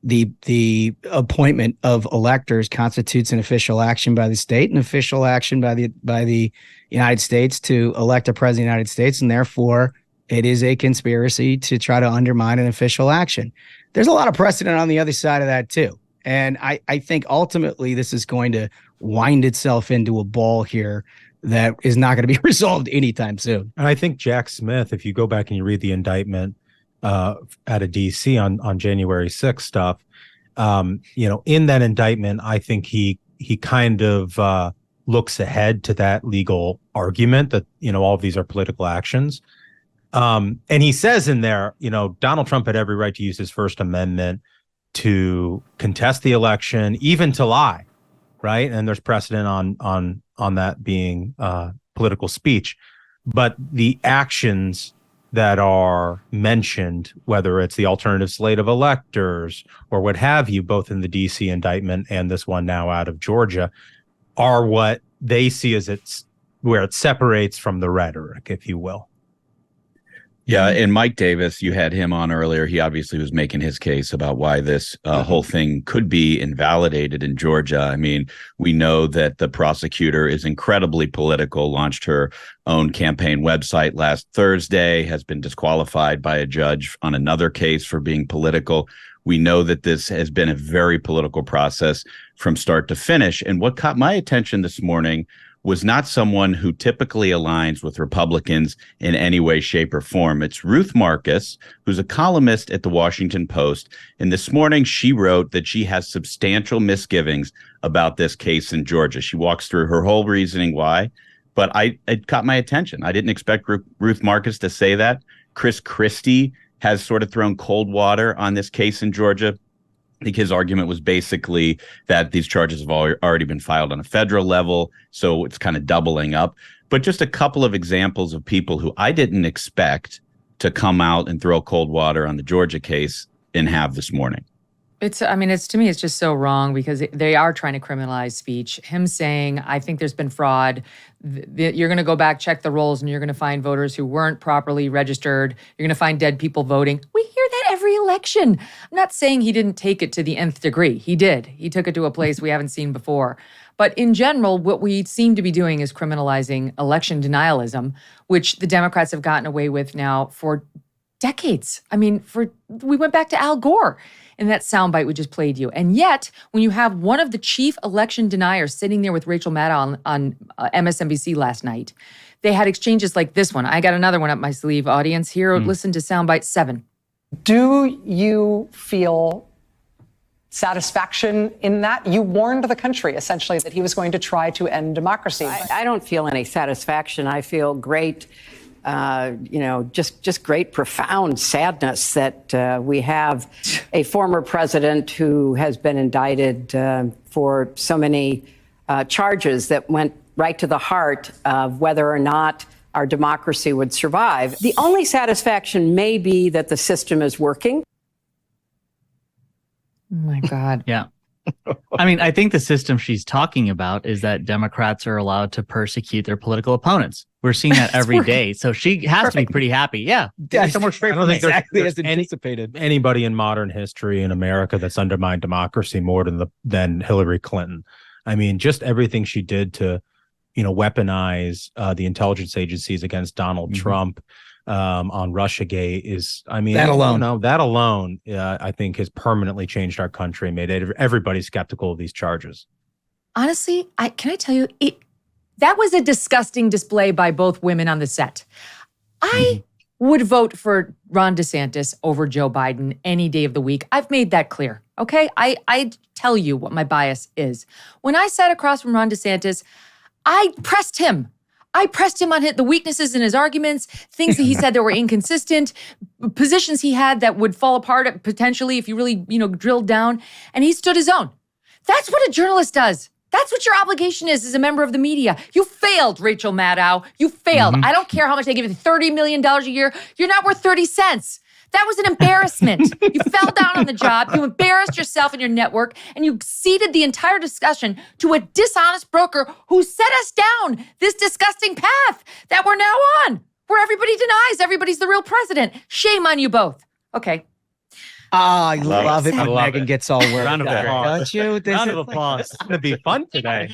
the appointment of electors constitutes an official action by the state, an official action by the United States to elect a president of the United States, and therefore it is a conspiracy to try to undermine an official action. There's a lot of precedent on the other side of that too. And I think ultimately this is going to wind itself into a ball here that is not going to be resolved anytime soon. And I think Jack Smith, if you go back and you read the indictment out of D.C. on January 6th stuff, in that indictment, I think he kind of looks ahead to that legal argument that, all of these are political actions. And he says in there, Donald Trump had every right to use his First Amendment to contest the election, even to lie, right? And there's precedent on that being political speech. But the actions that are mentioned, whether it's the alternative slate of electors or what have you, both in the DC indictment and this one now out of Georgia, are what they see as where it separates from the rhetoric, if you will. Yeah, and Mike Davis, you had him on earlier. He obviously was making his case about why this whole thing could be invalidated in Georgia. I mean, we know that the prosecutor is incredibly political, launched her own campaign website last Thursday, has been disqualified by a judge on another case for being political. We know that this has been a very political process from start to finish. And what caught my attention this morning was not someone who typically aligns with Republicans in any way, shape, or form. It's Ruth Marcus, who's a columnist at the Washington Post. And this morning, she wrote that she has substantial misgivings about this case in Georgia. She walks through her whole reasoning why, but it caught my attention. I didn't expect Ruth Marcus to say that. Chris Christie has sort of thrown cold water on this case in Georgia. I think his argument was basically that these charges have already been filed on a federal level, so it's kind of doubling up. But just a couple of examples of people who I didn't expect to come out and throw cold water on the Georgia case and have this morning. To me, it's just so wrong because they are trying to criminalize speech. Him saying, I think there's been fraud. You're going to go back, check the rolls, and you're going to find voters who weren't properly registered. You're going to find dead people voting. We hear that every election. I'm not saying he didn't take it to the nth degree. He did. He took it to a place we haven't seen before. But in general, what we seem to be doing is criminalizing election denialism, which the Democrats have gotten away with now for decades. I mean, we went back to Al Gore in that soundbite we just played you. And yet, when you have one of the chief election deniers sitting there with Rachel Maddow on MSNBC last night, they had exchanges like this one. I got another one up my sleeve, audience. Here, listen to soundbite 7. Do you feel satisfaction in that? You warned the country, essentially, that he was going to try to end democracy. I don't feel any satisfaction. I feel great, just great, profound sadness that we have a former president who has been indicted for so many charges that went right to the heart of whether or not our democracy would survive. The only satisfaction may be that the system is working. Oh my God. Yeah. I mean, I think the system she's talking about is that Democrats are allowed to persecute their political opponents. We're seeing that every day. So she has to be pretty happy. Yeah. I don't think exactly there's as anticipated. anybody in modern history in America that's undermined democracy more than Hillary Clinton. I mean, just everything she did to, weaponize the intelligence agencies against Donald Trump on Russiagate is, that alone, I think has permanently changed our country, made everybody skeptical of these charges. Honestly, can I tell you, that was a disgusting display by both women on the set. I would vote for Ron DeSantis over Joe Biden any day of the week. I've made that clear, okay? I tell you what my bias is. When I sat across from Ron DeSantis, I pressed him. I pressed him on the weaknesses in his arguments, things that he said that were inconsistent, positions he had that would fall apart potentially if you really, drilled down. And he stood his own. That's what a journalist does. That's what your obligation is as a member of the media. You failed, Rachel Maddow. You failed. I don't care how much they give you, $30 million a year. You're not worth 30 cents. That was an embarrassment. You fell down on the job. You embarrassed yourself and your network, and you ceded the entire discussion to a dishonest broker who set us down this disgusting path that we're now on, where everybody denies everybody's the real president. Shame on you both. Okay. I love it when love Megyn it. gets all worked Round of up, applause. don't you? Round of applause. It's going to be fun today.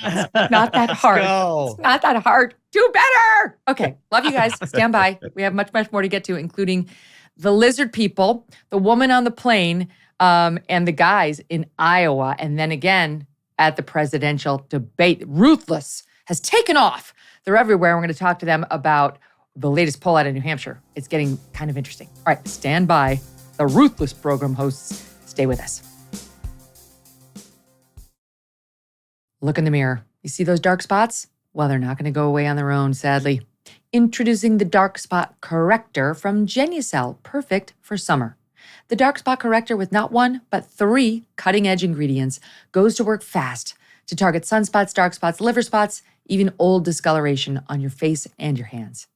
Not that hard. go. It's not that hard. Do better. Okay. Love you guys. Stand by. We have much, much more to get to, including the lizard people, the woman on the plane, and the guys in Iowa. And then again at the presidential debate. Ruthless has taken off. They're everywhere. We're going to talk to them about the latest poll out of New Hampshire. It's getting kind of interesting. All right. Stand by. The Ruthless program hosts. Stay with us. Look in the mirror. You see those dark spots? Well, they're not going to go away on their own, sadly. Introducing the Dark Spot Corrector from Genucel, perfect for summer. The Dark Spot Corrector, with not one, but 3 cutting-edge ingredients, goes to work fast to target sunspots, dark spots, liver spots, even old discoloration on your face and your hands.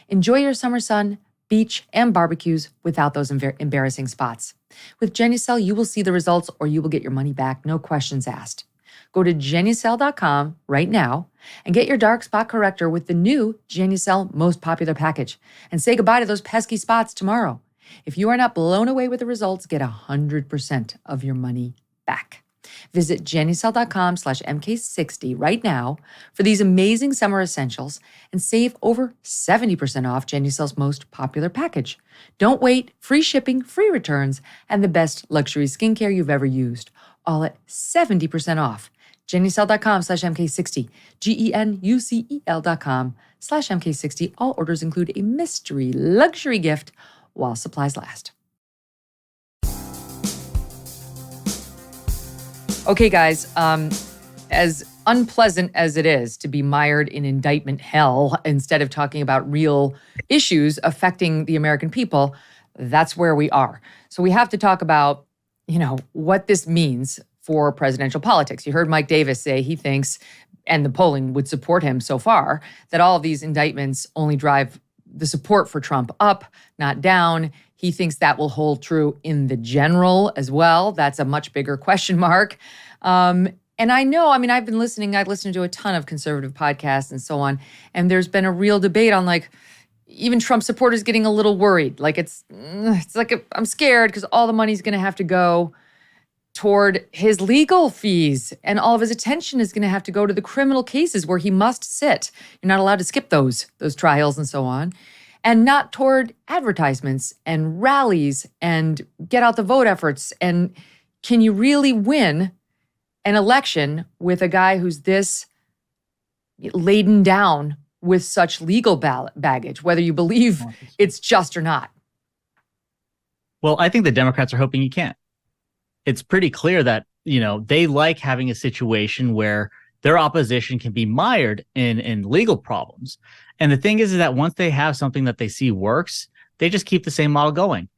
Enjoy your summer sun, beach, and barbecues without those embarrassing spots. With Genucel, you will see the results or you will get your money back, no questions asked. Go to Genucel.com right now and get your dark spot corrector with the new Genucel Most Popular Package. And say goodbye to those pesky spots tomorrow. If you are not blown away with the results, get 100% of your money back. Visit Genucel.com/MK60 right now for these amazing summer essentials and save over 70% off Genucel's Most Popular Package. Don't wait, free shipping, free returns, and the best luxury skincare you've ever used, all at 70% off. Genucel.com/MK60, GENUCEL.com/MK60. All orders include a mystery luxury gift while supplies last. Okay, guys, as unpleasant as it is to be mired in indictment hell instead of talking about real issues affecting the American people, that's where we are. So we have to talk about, what this means for presidential politics. You heard Mike Davis say he thinks, and the polling would support him so far, that all of these indictments only drive the support for Trump up, not down. He thinks that will hold true in the general as well. That's a much bigger question mark. And I know, I've been listening. I've listened to a ton of conservative podcasts and so on. And there's been a real debate on even Trump supporters getting a little worried. It's like I'm scared because all the money's going to have to go toward his legal fees and all of his attention is going to have to go to the criminal cases where he must sit. You're not allowed to skip those trials and so on. And not toward advertisements and rallies and get out the vote efforts. And can you really win an election with a guy who's this laden down with such legal baggage, whether you believe it's just or not? Well, I think the Democrats are hoping you can't. It's pretty clear that, they like having a situation where their opposition can be mired in legal problems. And the thing is that once they have something that they see works, they just keep the same model going.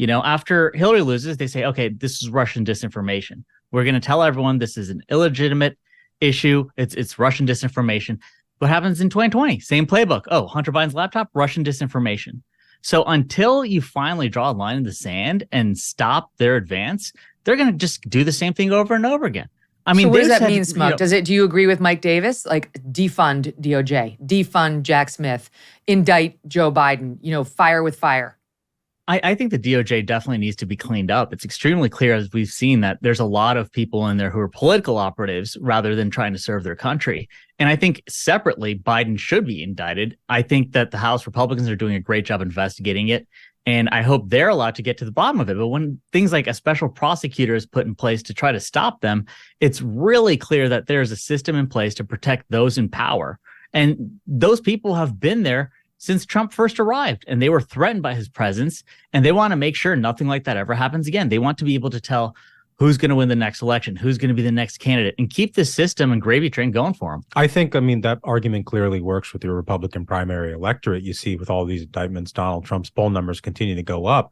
After Hillary loses, they say, okay, this is Russian disinformation. We're going to tell everyone this is an illegitimate issue. It's Russian disinformation. What happens in 2020? Same playbook. Oh, Hunter Biden's laptop, Russian disinformation. So until you finally draw a line in the sand and stop their advance, they're going to just do the same thing over and over again. So what does that mean, Smug? Do you agree with Mike Davis? Defund DOJ, defund Jack Smith, indict Joe Biden, fire with fire. I think the DOJ definitely needs to be cleaned up. It's extremely clear, as we've seen, that there's a lot of people in there who are political operatives rather than trying to serve their country. And I think separately, Biden should be indicted. I think that the House Republicans are doing a great job investigating it. And I hope they're allowed to get to the bottom of it. But when things like a special prosecutor is put in place to try to stop them, it's really clear that there's a system in place to protect those in power. And those people have been there since Trump first arrived, and they were threatened by his presence, and they want to make sure nothing like that ever happens again. They want to be able to tell who's going to win the next election, who's going to be the next candidate, and keep the system and gravy train going for him. I mean, that argument clearly works with your Republican primary electorate. You see with all these indictments, Donald Trump's poll numbers continue to go up.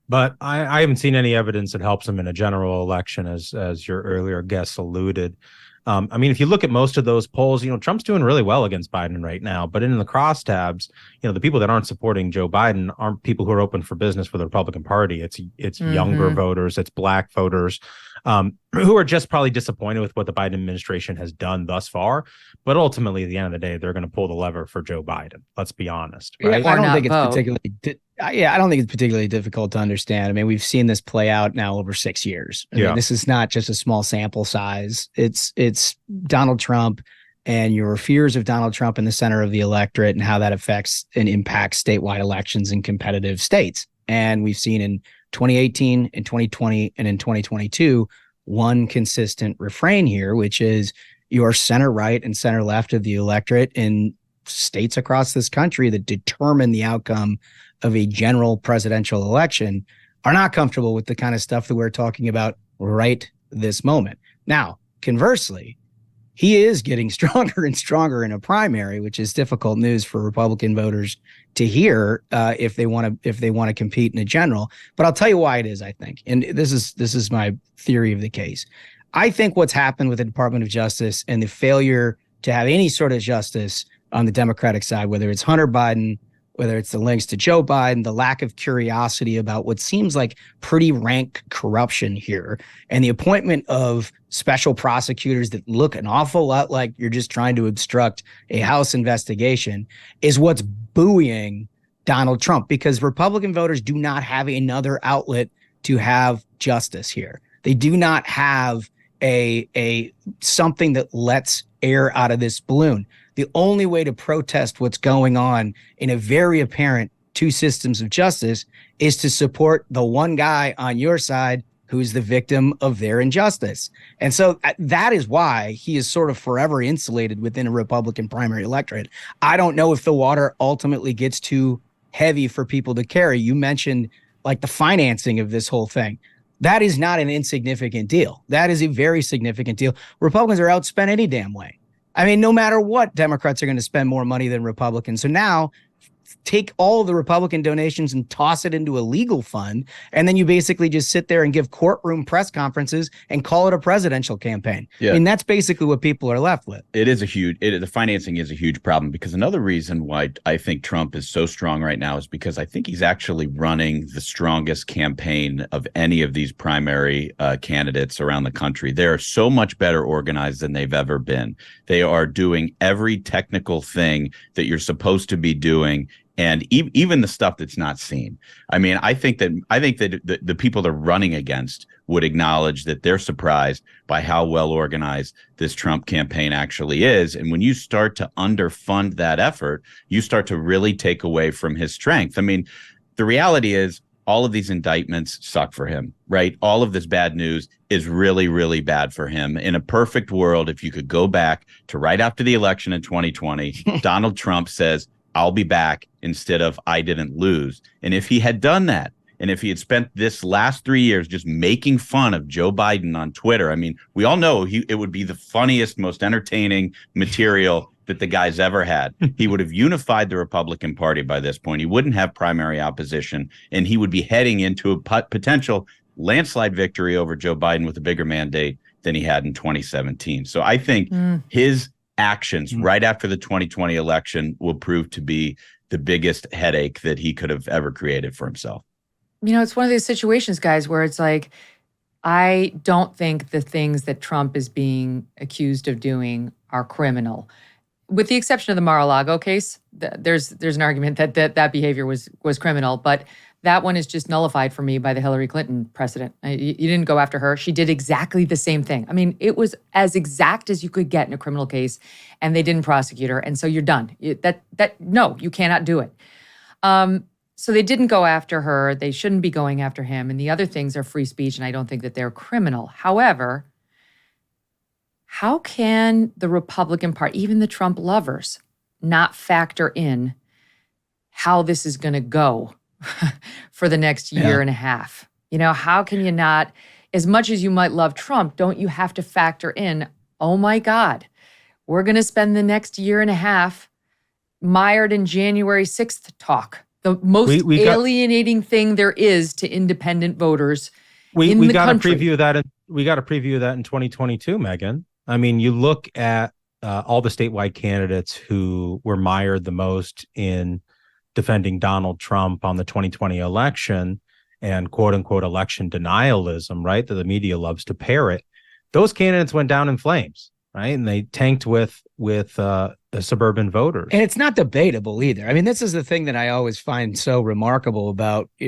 But I haven't seen any evidence that helps him in a general election, as your earlier guests alluded. I mean, if you look at most of those polls, Trump's doing really well against Biden right now. But in the crosstabs, the people that aren't supporting Joe Biden aren't people who are open for business for the Republican Party. It's younger voters, it's black voters, who are just probably disappointed with what the Biden administration has done thus far. But ultimately, at the end of the day, they're going to pull the lever for Joe Biden. Let's be honest. Right? I don't think it's particularly. I don't think it's particularly difficult to understand. I mean, we've seen this play out now over 6 years. I mean, this is not just a small sample size. It's Donald Trump and your fears of Donald Trump in the center of the electorate and how that affects and impacts statewide elections in competitive states. And we've seen in 2018, in 2020, and in 2022, one consistent refrain here, which is your center right and center left of the electorate in states across this country that determine the outcome of a general presidential election are not comfortable with the kind of stuff that we're talking about right this moment. Now, conversely, he is getting stronger and stronger in a primary, which is difficult news for Republican voters to hear if they want to compete in a general. But I'll tell you why it is, I think. And this is my theory of the case. I think what's happened with the Department of Justice and the failure to have any sort of justice on the Democratic side, whether it's Hunter Biden, whether it's the links to Joe Biden, the lack of curiosity about what seems like pretty rank corruption here, and the appointment of special prosecutors that look an awful lot like you're just trying to obstruct a House investigation, is what's buoying Donald Trump, because Republican voters do not have another outlet to have justice here. They do not have a something that lets air out of this balloon. The only way to protest what's going on in a very apparent two systems of justice is to support the one guy on your side who's the victim of their injustice. And so that is why he is sort of forever insulated within a Republican primary electorate. I don't know if the water ultimately gets too heavy for people to carry. You mentioned like the financing of this whole thing. That is not an insignificant deal. That is a very significant deal. Republicans are outspent any damn way. I mean, no matter what, Democrats are going to spend more money than Republicans. So now take all of the Republican donations and toss it into a legal fund. And then you basically just sit there and give courtroom press conferences and call it a presidential campaign. Yeah. I mean, that's basically what people are left with. The financing is a huge problem, because another reason why I think Trump is so strong right now is because I think he's actually running the strongest campaign of any of these primary candidates around the country. They're so much better organized than they've ever been. They are doing every technical thing that you're supposed to be doing, and even the stuff that's not seen. I mean, I think that the people they're running against would acknowledge that they're surprised by how well organized this Trump campaign actually is. And when you start to underfund that effort, you start to really take away from his strength. I mean, the reality is all of these indictments suck for him, right? All of this bad news is really, really bad for him. In a perfect world, if you could go back to right after the election in 2020, Donald Trump says, "I'll be back," instead of "I didn't lose." And if he had done that, and if he had spent this last 3 years just making fun of Joe Biden on Twitter, I mean, we all know it would be the funniest, most entertaining material that the guy's ever had. He would have unified the Republican Party by this point. He wouldn't have primary opposition, and he would be heading into a potential landslide victory over Joe Biden with a bigger mandate than he had in 2017. So I think his actions right after the 2020 election will prove to be the biggest headache that he could have ever created for himself. You know, it's one of these situations, guys, where it's like, I don't think the things that Trump is being accused of doing are criminal. With the exception of the Mar-a-Lago case, there's an argument that behavior was criminal, but that one is just nullified for me by the Hillary Clinton precedent. You didn't go after her. She did exactly the same thing. I mean, it was as exact as you could get in a criminal case, and they didn't prosecute her, and so you're done. No, you cannot do it. So they didn't go after her. They shouldn't be going after him, and the other things are free speech, and I don't think that they're criminal. However, how can the Republican Party, even the Trump lovers, not factor in how this is going to go for the next year and a half? You know, how can you not, as much as you might love Trump, don't you have to factor in, oh my God, we're going to spend the next year and a half mired in January 6th talk, the most alienating thing there is to independent voters in the country. We got to preview that in 2022, Megyn. I mean, you look at all the statewide candidates who were mired the most in defending Donald Trump on the 2020 election and quote unquote election denialism, right? That the media loves to parrot. Those candidates went down in flames, right? And they tanked with the suburban voters. And it's not debatable either. I mean, this is the thing that I always find so remarkable about, I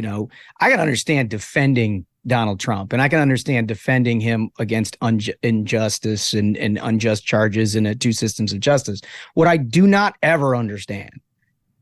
can understand defending Donald Trump, and I can understand defending him against injustice and unjust charges in two systems of justice. What I do not ever understand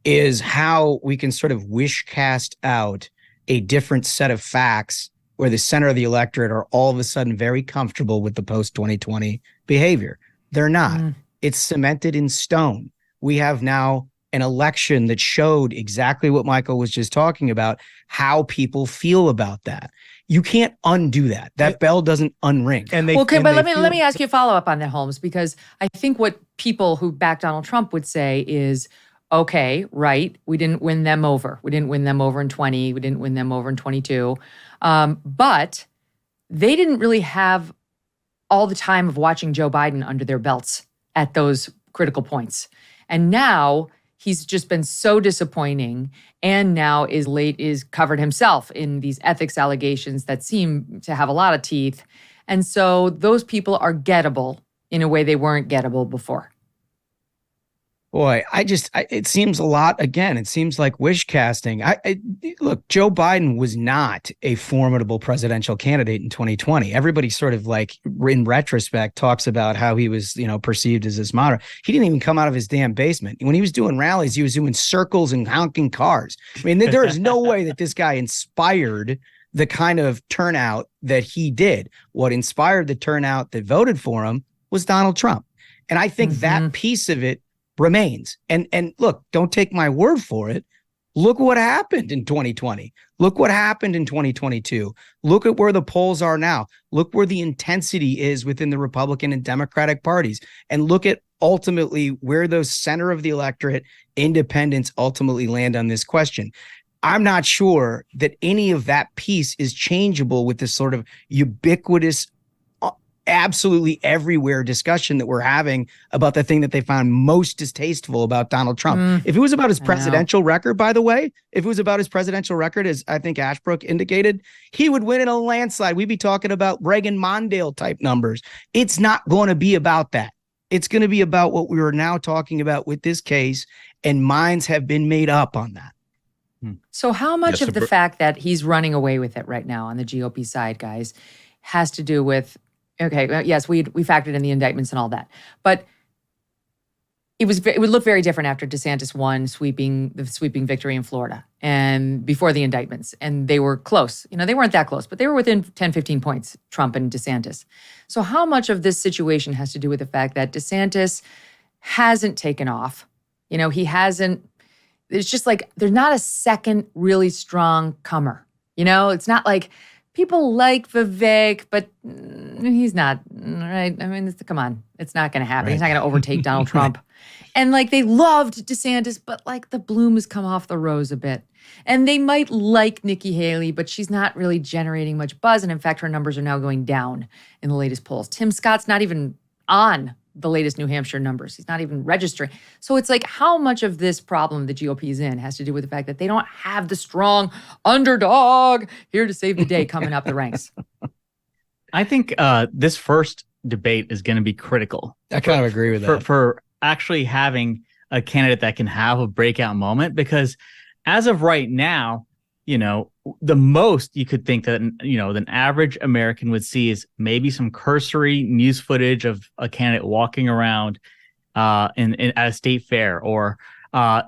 is how we can sort of wish cast out a different set of facts where the center of the electorate are all of a sudden very comfortable with the post-2020 behavior. They're not. It's cemented in stone. We have now an election that showed exactly what Michael was just talking about, how people feel about that. You can't undo that. That bell doesn't unring. Let me ask you a follow-up on that, Holmes, because I think what people who back Donald Trump would say is, okay, right, we didn't win them over. We didn't win them over in 20. We didn't win them over in 22. But they didn't really have all the time of watching Joe Biden under their belts at those critical points. And now he's just been so disappointing, and now is covered himself in these ethics allegations that seem to have a lot of teeth. And so those people are gettable in a way they weren't gettable before. Boy, it seems a lot. Again, it seems like wish casting. Look, Joe Biden was not a formidable presidential candidate in 2020. Everybody sort of like in retrospect talks about how he was, perceived as this moderate. He didn't even come out of his damn basement. When he was doing rallies, he was doing circles and honking cars. I mean, there is no way that this guy inspired the kind of turnout that he did. What inspired the turnout that voted for him was Donald Trump. And I think that piece of it remains. And look, don't take my word for it. Look what happened in 2020. Look what happened in 2022. Look at where the polls are now. Look where the intensity is within the Republican and Democratic parties. And look at ultimately where those center of the electorate independents ultimately land on this question. I'm not sure that any of that piece is changeable with this sort of ubiquitous, absolutely everywhere discussion that we're having about the thing that they found most distasteful about Donald Trump. If it was about his presidential record, by the way, if it was about his presidential record, as I think Ashbrook indicated, he would win in a landslide. We'd be talking about Reagan-Mondale type numbers. It's not going to be about that. It's going to be about what we are now talking about with this case, and minds have been made up on that. So how much of the fact that he's running away with it right now on the GOP side, guys, has to do with, okay, yes, we factored in the indictments and all that, but it would look very different after DeSantis won the sweeping victory in Florida and before the indictments, and they were close. They weren't that close, but they were within 10, 15 points, Trump and DeSantis. So how much of this situation has to do with the fact that DeSantis hasn't taken off? He hasn't. It's just like there's not a second really strong comer. It's not like people like Vivek, but he's not, right? I mean, come on. It's not going to happen. Right. He's not going to overtake Donald Trump. And they loved DeSantis, but the bloom has come off the rose a bit. And they might like Nikki Haley, but she's not really generating much buzz. And in fact, her numbers are now going down in the latest polls. Tim Scott's not even on the latest New Hampshire numbers. He's not even registering. So it's how much of this problem the GOP is in has to do with the fact that they don't have the strong underdog here to save the day coming up the ranks. I think this first debate is going to be critical. I kind of agree with that. For actually having a candidate that can have a breakout moment, because as of right now, the most you could think that, an average American would see is maybe some cursory news footage of a candidate walking around at a state fair, or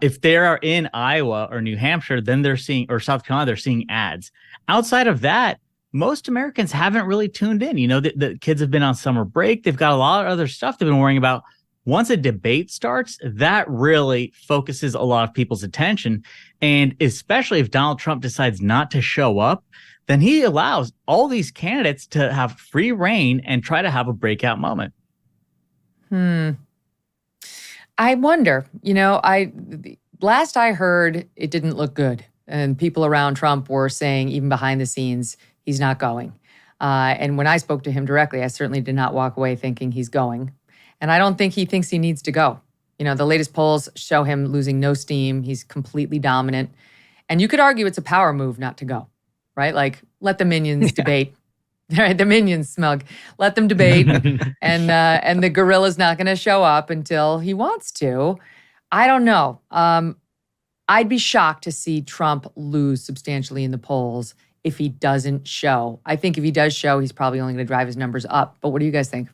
if they are in Iowa or New Hampshire, then they're seeing, or South Carolina, they're seeing ads. Outside of that, most Americans haven't really tuned in. The kids have been on summer break. They've got a lot of other stuff they've been worrying about. Once a debate starts, that really focuses a lot of people's attention. And especially if Donald Trump decides not to show up, then he allows all these candidates to have free reign and try to have a breakout moment. I wonder, last I heard, it didn't look good. And people around Trump were saying, even behind the scenes, he's not going. And when I spoke to him directly, I certainly did not walk away thinking he's going. And I don't think he thinks he needs to go. The latest polls show him losing no steam. He's completely dominant. And you could argue it's a power move not to go, right? Like, let the minions debate. Right, the minions, Smug. Let them debate. and the gorilla's not going to show up until he wants to. I don't know. I'd be shocked to see Trump lose substantially in the polls if he doesn't show. I think if he does show, he's probably only going to drive his numbers up. But what do you guys think?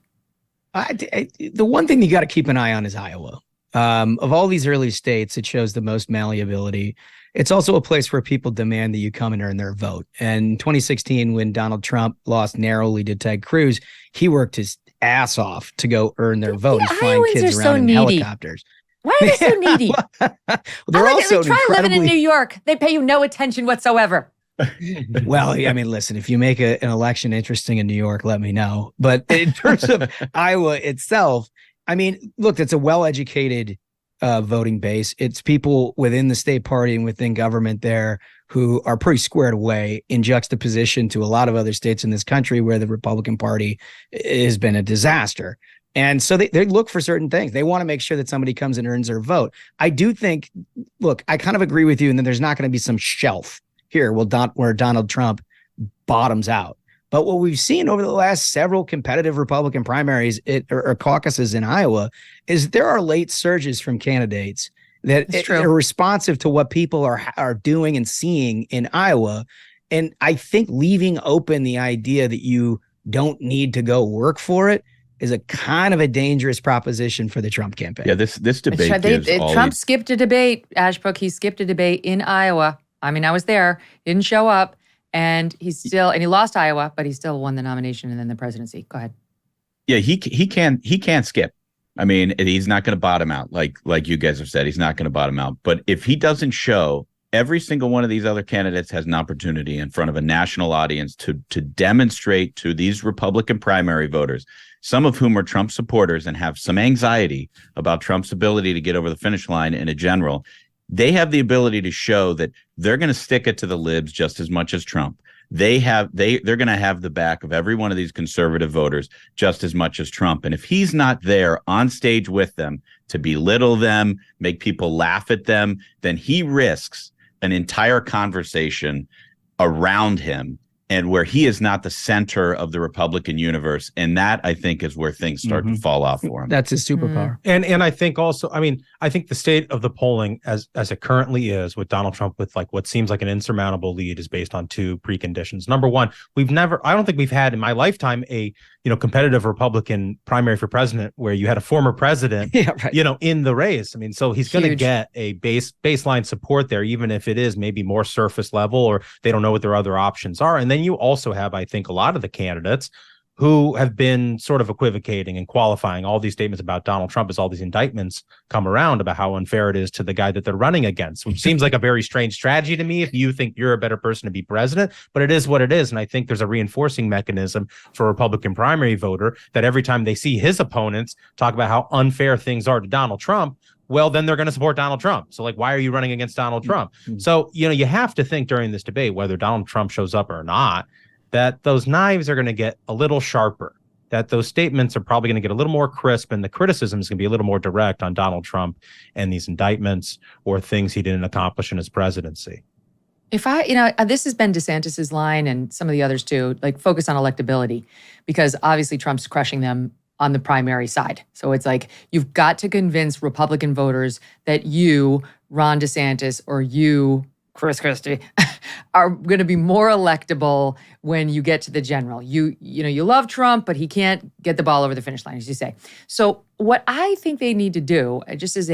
The one thing you got to keep an eye on is Iowa. Of all these early states, it shows the most malleability. It's also a place where people demand that you come and earn their vote. And in 2016, when Donald Trump lost narrowly to Ted Cruz, he worked his ass off to go earn their vote. He's flying kids around in helicopters. Why are they so needy? They're also try living in New York. They pay you no attention whatsoever. Well, I mean, listen, if you make an election interesting in New York, let me know. But in terms of Iowa itself, I mean, look, it's a well-educated voting base. It's people within the state party and within government there who are pretty squared away in juxtaposition to a lot of other states in this country where the Republican Party has been a disaster. And so they look for certain things. They want to make sure that somebody comes and earns their vote. I do think, look, I kind of agree with you in that there's not going to be some shelf here where Donald Trump bottoms out. But what we've seen over the last several competitive Republican primaries or caucuses in Iowa is there are late surges from candidates that are responsive to what people are doing and seeing in Iowa. And I think leaving open the idea that you don't need to go work for it is a kind of a dangerous proposition for the Trump campaign. Yeah, this debate Trump skipped a debate, Ashbrook. He skipped a debate in Iowa. I mean, I was there, didn't show up. And he lost Iowa, but he still won the nomination and then the presidency. Go ahead. Yeah, he can't skip. I mean, he's not going to bottom out like you guys have said. He's not going to bottom out. But if he doesn't show, every single one of these other candidates has an opportunity in front of a national audience to demonstrate to these Republican primary voters, some of whom are Trump supporters and have some anxiety about Trump's ability to get over the finish line in a general. They have the ability to show that they're going to stick it to the libs just as much as Trump. They're going to have the back of every one of these conservative voters just as much as Trump. And if he's not there on stage with them to belittle them, make people laugh at them, then he risks an entire conversation around him and where he is not the center of the Republican universe. And that, I think, is where things start to fall off for him. That's his superpower. And I think also, I think the state of the polling as it currently is with Donald Trump with like what seems like an insurmountable lead is based on two preconditions. Number one, I don't think we've had in my lifetime a competitive Republican primary for president where you had a former president, in the race. I mean, so he's going to get a baseline support there, even if it is maybe more surface level or they don't know what their other options are. And then you also have, I think, a lot of the candidates who have been sort of equivocating and qualifying all these statements about Donald Trump as all these indictments come around about how unfair it is to the guy that they're running against, which seems like a very strange strategy to me if you think you're a better person to be president, but it is what it is. And I think there's a reinforcing mechanism for a Republican primary voter that every time they see his opponents talk about how unfair things are to Donald Trump, well, then they're going to support Donald Trump. So why are you running against Donald Trump? So, you have to think during this debate, whether Donald Trump shows up or not, that those knives are going to get a little sharper, that those statements are probably going to get a little more crisp, and the criticism is going to be a little more direct on Donald Trump and these indictments or things he didn't accomplish in his presidency. If this has been DeSantis's line and some of the others too, like focus on electability, because obviously Trump's crushing them on the primary side. So it's like, you've got to convince Republican voters that you, Ron DeSantis, or you, Chris Christie, are going to be more electable when you get to the general. You love Trump, but he can't get the ball over the finish line, as you say. So what I think they need to do, just as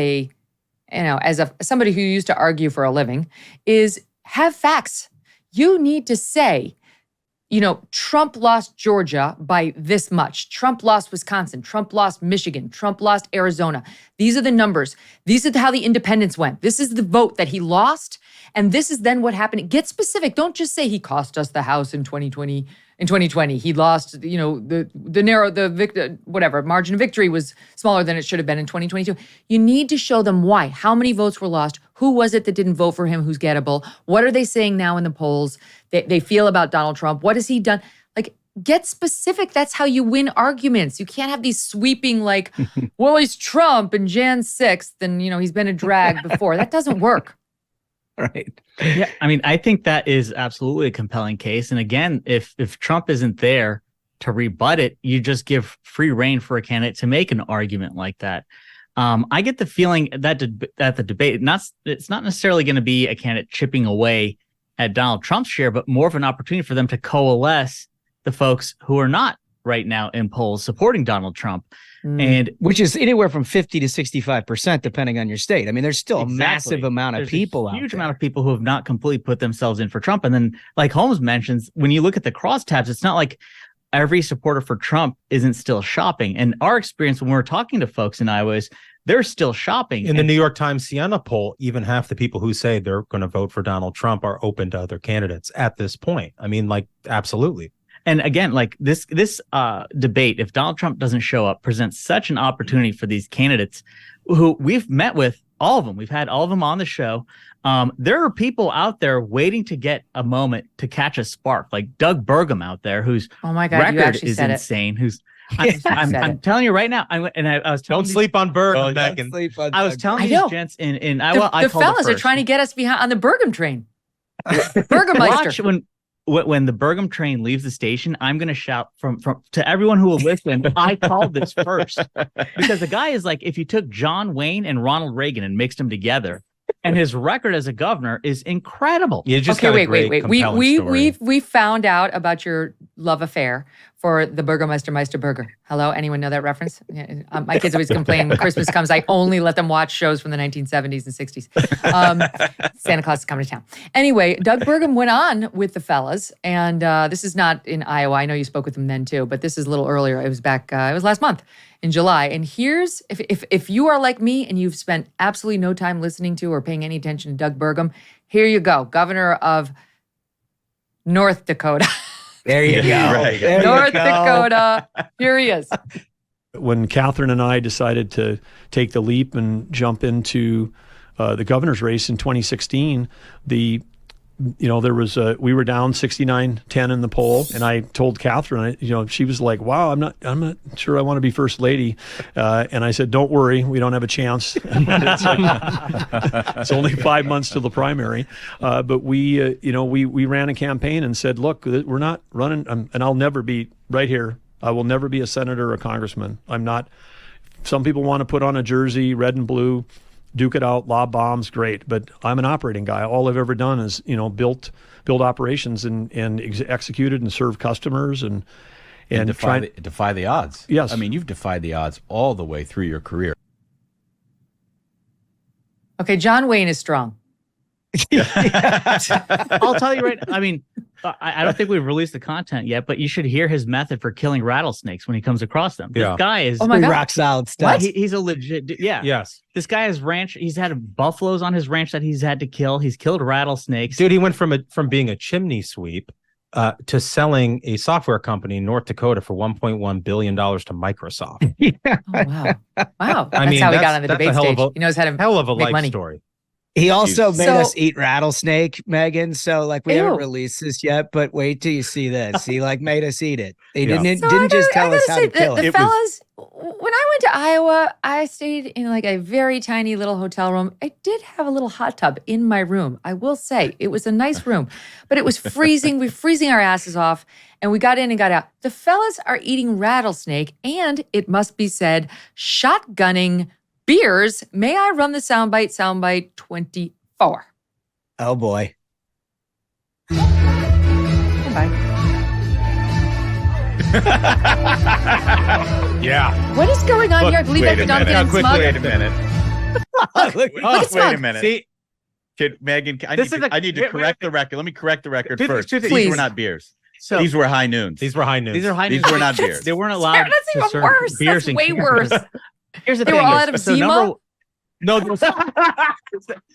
somebody who used to argue for a living, is have facts. You need to say, Trump lost Georgia by this much. Trump lost Wisconsin. Trump lost Michigan. Trump lost Arizona. These are the numbers. These are how the independents went. This is the vote that he lost. And this is then what happened. Get specific. Don't just say he cost us the House in 2020. In 2020, he lost, margin of victory was smaller than it should have been in 2022. You need to show them why. How many votes were lost? Who was it that didn't vote for him? Who's gettable? What are they saying now in the polls? They feel about Donald Trump. What has he done? Get specific. That's how you win arguments. You can't have these sweeping well, he's Trump and Jan 6th and, he's been a drag before. That doesn't work. Right. Yeah. I mean, I think that is absolutely a compelling case. And again, if Trump isn't there to rebut it, you just give free rein for a candidate to make an argument like that. I get the feeling that the debate, it's not necessarily going to be a candidate chipping away at Donald Trump's share, but more of an opportunity for them to coalesce the folks who are not right now in polls supporting Donald Trump. And which is anywhere from 50 to 65%, depending on your state. I mean, there's still a massive amount of people out there. Huge amount of people who have not completely put themselves in for Trump. And then, like Holmes mentions, when you look at the crosstabs, it's not like every supporter for Trump isn't still shopping. And our experience when we're talking to folks in Iowa is they're still shopping. In the New York Times Siena poll, even half the people who say they're going to vote for Donald Trump are open to other candidates at this point. I mean, absolutely. And again, this debate, if Donald Trump doesn't show up, presents such an opportunity for these candidates who we've met with all of them. We've had all of them on the show. There are people out there waiting to get a moment to catch a spark, like Doug Burgum out there, whose record is insane. I'm telling you right now. I was telling don't sleep on Burgum, Megan. I was telling these gents in Iowa. The fellas are trying to get us behind on the Burgum train. Burgumeister. Watch when the Burgum train leaves the station, I'm going to shout from to everyone who will listen, I called this first. Because the guy is if you took John Wayne and Ronald Reagan and mixed them together, and his record as a governor is incredible. You just wait. We found out about your love affair for the Burgermeister Burger. Hello, anyone know that reference? My kids always complain when Christmas comes, I only let them watch shows from the 1970s and 60s. Santa Claus is coming to town. Anyway, Doug Burgum went on with the fellas, and this is not in Iowa. I know you spoke with him then too, but this is a little earlier. It was back, it was last month in July. And here's, if you are like me and you've spent absolutely no time listening to or paying any attention to Doug Burgum, here you go, governor of North Dakota. There you go. Right. North Dakota. Here he is. When Catherine and I decided to take the leap and jump into the governor's race in 2016, there was we were down 69-10 in the poll, and I told Catherine, she was like, "Wow, I'm not sure I want to be first lady," and I said, "Don't worry, we don't have a chance." It's only 5 months to the primary, but we ran a campaign and said, "Look, we're not running, and I'll never be right here. I will never be a senator or a congressman. I'm not." Some people want to put on a jersey, red and blue, duke it out, lob bombs, great. But I'm an operating guy. All I've ever done is, build operations and executed and served customers and defy the odds. Yes. I mean, you've defied the odds all the way through your career. Okay, John Wayne is strong. I'll tell you right. I mean, I don't think we've released the content yet, but you should hear his method for killing rattlesnakes when he comes across them. This guy is rock solid stuff. He's a legit. Yeah. Yes. This guy has ranch. He's had buffaloes on his ranch that he's had to kill. He's killed rattlesnakes. Dude, he went from being a chimney sweep to selling a software company in North Dakota for $1.1 billion to Microsoft. Yeah. Oh, wow. Wow. That's how he got on the debate stage. He knows how to hell of a make life money. Story. He also made us eat rattlesnake, Megan. So we haven't released this yet, but wait till you see this. He made us eat it. He didn't just tell us how to kill it. The fellas, when I went to Iowa, I stayed in a very tiny little hotel room. I did have a little hot tub in my room. I will say it was a nice room, but it was freezing. We were freezing our asses off, and we got in and got out. The fellas are eating rattlesnake, and it must be said, shotgunning beers. May I run the soundbite 24? Oh boy. Bye. Yeah. What is going on here? I believe after Duncan and Smug. Wait a minute. Look at Smug. Wait a minute. See, Megan, I need to correct the record. Let me correct the record first. These were not beers. So these were high noons. These were high noons. These are high noons. These were not beers. They weren't allowed That's to even serve worse. beers That's and way cans. worse. Here's the They thing. were all out of Zima? No,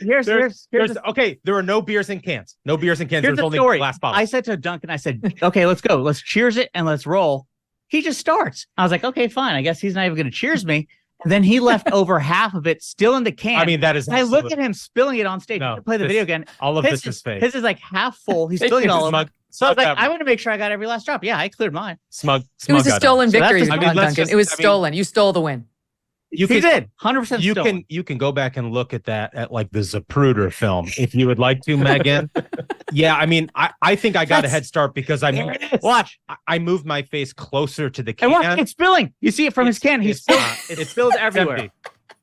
Here's okay. There were no beers in cans. No beers in cans. Here's There's the only story. glass bottles. I said to Duncan, I said, okay, let's go. Let's cheers it and let's roll. He just starts. I was like, okay, fine. I guess he's not even going to cheers me. And then he left over half of it still in the can. I mean, that is. I look at him spilling it on stage. No, Play the video again. All of His this is fake. His is like half full. He's spilling it all over. So I was like, I want to make sure I got every last drop. Yeah, I cleared mine. Smug. It was a stolen victory, So that's- Duncan. It was stolen. You stole the win. You he did 100%. You can go back and look at that at like the Zapruder film if you would like to, Megan. Yeah, I mean, I think I got a head start because I moved my face closer to the can. And watch, it's spilling. You see it from his can. It spilled everywhere.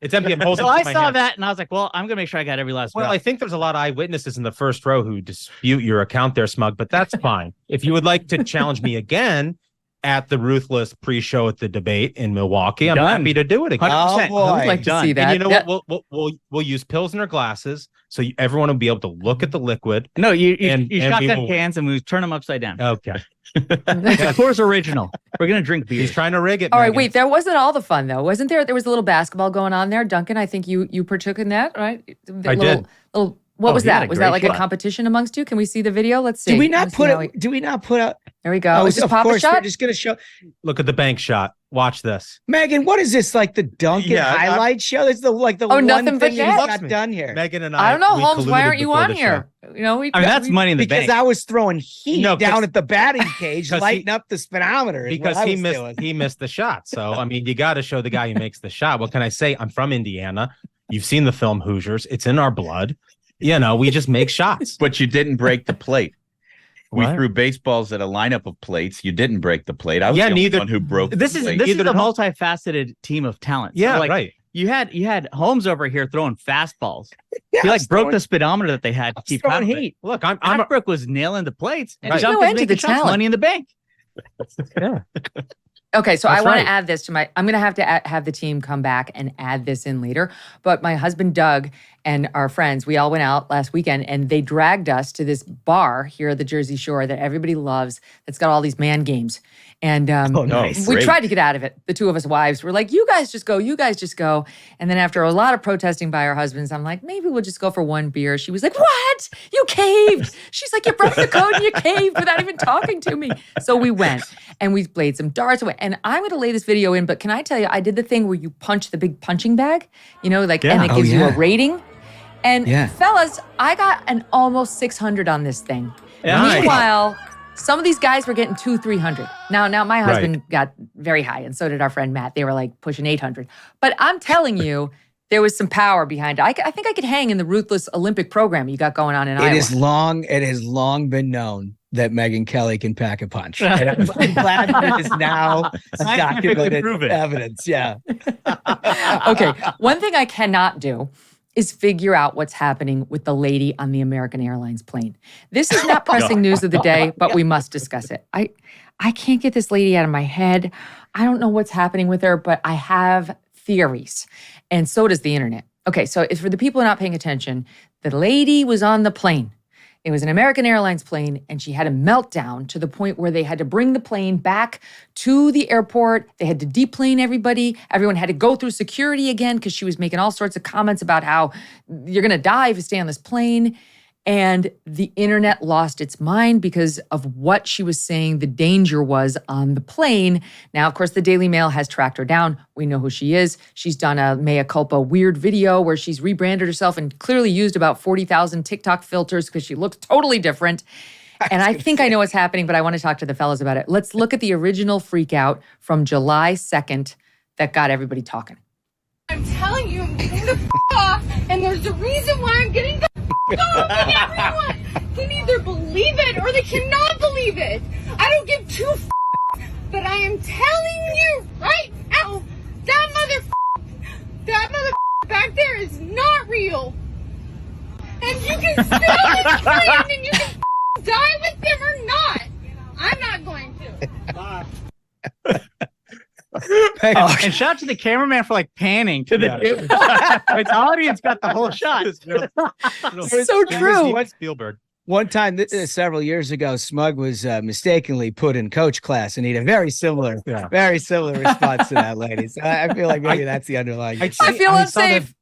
It's empty. I'm holding So it I with my saw hand. that and I was like, well, I'm gonna make sure I got every last Well, drop. I think there's a lot of eyewitnesses in the first row who dispute your account there, Smug, but that's fine. If you would like to challenge me again at the Ruthless pre-show at the debate in Milwaukee, I'm happy to do it again. 100%. I would like to see that. And you know what? We'll use Pilsner glasses so everyone will be able to look at the liquid. No, you and shotgun cans and we turn them upside down. Okay. Of course, original. We're gonna drink beer. He's trying to rig it. All right, Megan. wait. That wasn't all the fun, though, wasn't there? There was a little basketball going on there. Duncan, I think you partook in that, right? I did. What was he had that? a Was that like great a shot. competition amongst you? Can we see the video? Let's see. Do we not Let's see how he- Do we not put out? There we go. Is this of Papa course, shot? we're just gonna show. Look at the bank shot. Watch this. Megan, what is this like the Duncan highlight show? It's the Oh, one nothing but thing net. he's not done here. Megan and I don't know, we Holmes. Why colluded aren't you before on the here? You know, I mean, that's money in the Because bank. I was throwing heat No, down 'cause- at the batting cage, 'cause lighting up the speedometer. is because what I he was missed doing. he missed the shot. So I mean, you got to show the guy who makes the shot. What can I say? I'm from Indiana. You've seen the film Hoosiers. It's in our blood. You know, we just make shots. But you didn't break the plate. We What? threw baseballs at a lineup of plates. You didn't break the plate. I was Yeah, the only neither- one who broke This the is plate. this is Either a did- multifaceted team of talent. So, Yeah, like, right. You had Holmes over here throwing fastballs. Yeah, He I like was broke throwing- the speedometer that they had to I was keep throwing track of it. heat. Look, I'm a, Ashbrook was nailing the plates, and Right. Duncan's No end to making the shots, talent. money in the bank. yeah. Okay, so I That's want right. to add this to my. I'm going to have to have the team come back and add this in later. But my husband Doug and our friends, we all went out last weekend, and they dragged us to this bar here at the Jersey Shore that everybody loves. That's got all these man games, and nice. we Great. tried to get out of it. The two of us wives were like, "You guys just go. You guys just go." And then after a lot of protesting by our husbands, I'm like, "Maybe we'll just go for one beer." She was like, "What? You caved?" She's like, "You broke the code and you caved without even talking to me." So we went and we played some darts. And I'm going to lay this video in, but can I tell you, I did the thing where you punch the big punching bag, you know, like, and it Oh, gives you a yeah. rating. And Yeah. fellas, I got an almost 600 on this thing. Nice. Meanwhile, some of these guys were getting 200-300. Now my husband got very high, and so did our friend Matt. They were like pushing 800. But I'm telling you, there was some power behind it. I think I could hang in the Ruthless Olympic program you got going on in Iowa. It has long been known that Megyn Kelly can pack a punch. And I'm glad that it is now documented proven. evidence. Yeah. Okay, one thing I cannot do is figure out what's happening with the lady on the American Airlines plane. This is not pressing news of the day, but we must discuss it. I can't get this lady out of my head. I don't know what's happening with her, but I have theories, and so does the internet. Okay, so if for the people who are not paying attention, the lady was on the plane. It was an American Airlines plane, and she had a meltdown to the point where they had to bring the plane back to the airport. They had to deplane everybody. Everyone had to go through security again because she was making all sorts of comments about how you're going to die if you stay on this plane. And the internet lost its mind because of what she was saying the danger was on the plane. Now, of course, the Daily Mail has tracked her down. We know who she is. She's done a mea culpa weird video where she's rebranded herself and clearly used about 40,000 TikTok filters because she looked totally different. And I think I know what's happening, but I want to talk to the fellas about it. Let's look at the original freak out from July 2nd that got everybody talking. I'm telling you, I'm getting the off, and there's a reason why I'm getting the off. And everyone can either believe it or they cannot believe it. I don't give two but I am telling you right now, that mother back there is not real. And you can stay with friend and you can die with them or not. I'm not going to. And shout out to the cameraman for like panning to the its audience got the whole shot. So true. What Spielberg? One time, several years ago, Smug was mistakenly put in coach class, and he had a very similar response to that lady. So I feel like maybe that's the underlying. I feel unsafe.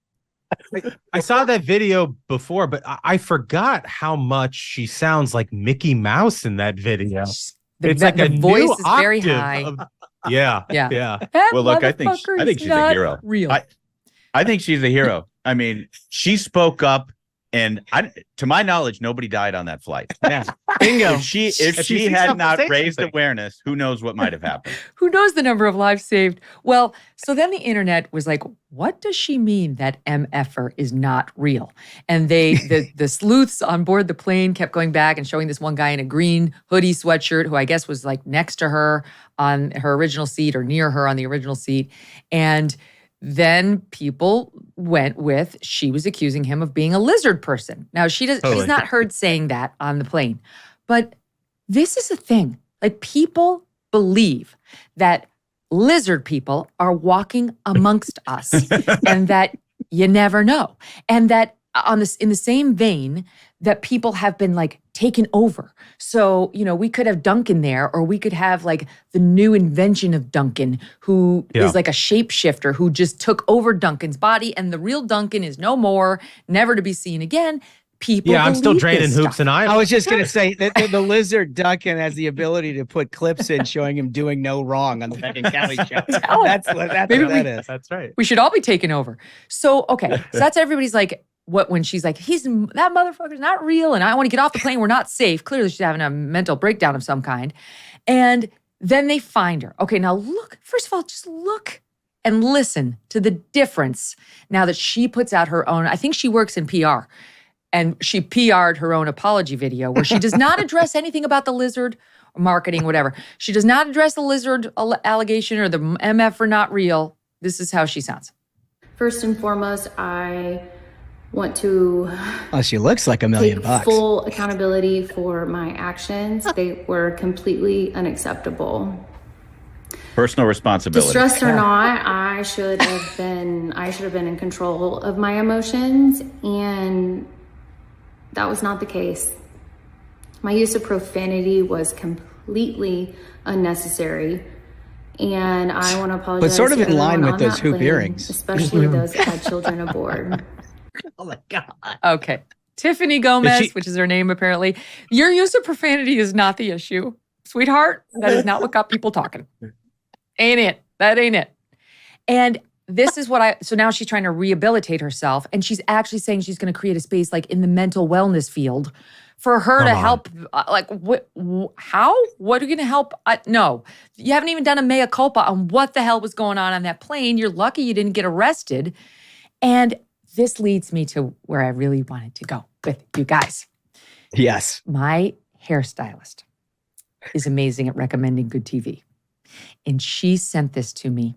I saw that video before, but I forgot how much she sounds like Mickey Mouse in that video. It's like the a voice new is very octave high. Yeah. Well, look, I think she's a hero. Real. I think she's a hero. I mean, she spoke up, and to my knowledge, nobody died on that flight. Yeah. Bingo. If she had not raised awareness, who knows what might have happened? Who knows the number of lives saved? Well, so then the internet was like, what does she mean that MFer is not real? And the sleuths on board the plane kept going back and showing this one guy in a green hoodie sweatshirt who I guess was like next to her on her original seat or near her on the original seat. And then people went with, she was accusing him of being a lizard person. Now, she's not heard saying that on the plane. But this is a thing. Like, people believe that lizard people are walking amongst us and that you never know. And that in the same vein that people have been like taken over. So, we could have Duncan there, or we could have like the new invention of Duncan, who is like a shapeshifter who just took over Duncan's body, and the real Duncan is no more, never to be seen again. People I'm still draining hoops and I was just going to say that the lizard Duncan has the ability to put clips in showing him doing no wrong on the Megyn Kelly show. That's what that is. That's right. We should all be taken over. So, okay. So that's everybody's like, when she's like, that motherfucker's not real, and I want to get off the plane, we're not safe. Clearly she's having a mental breakdown of some kind. And then they find her. Okay, now look, first of all, just look and listen to the difference now that she puts out her own, I think she works in PR, and she PR'd her own apology video where she does not address anything about the lizard or marketing, whatever. She does not address the lizard allegation or the MF are not real. This is how she sounds. First and foremost, I want to she looks like $1 million. Take full accountability for my actions. They were completely unacceptable. Personal responsibility. Distressed or not, I should have been in control of my emotions, and that was not the case. My use of profanity was completely unnecessary, and I want to apologize. But sort of to in line everyone with on those that hoop plane, earrings, especially those that had children aboard. Oh my God. Okay. Tiffany Gomez, which is her name apparently. Your use of profanity is not the issue. Sweetheart, that is not what got people talking. Ain't it. That ain't it. And this is so now she's trying to rehabilitate herself, and she's actually saying she's going to create a space like in the mental wellness field for her to help. How? What are you going to help? No, you haven't even done a mea culpa on what the hell was going on that plane. You're lucky you didn't get arrested. And this leads me to where I really wanted to go with you guys. Yes. My hairstylist is amazing at recommending good TV. And she sent this to me.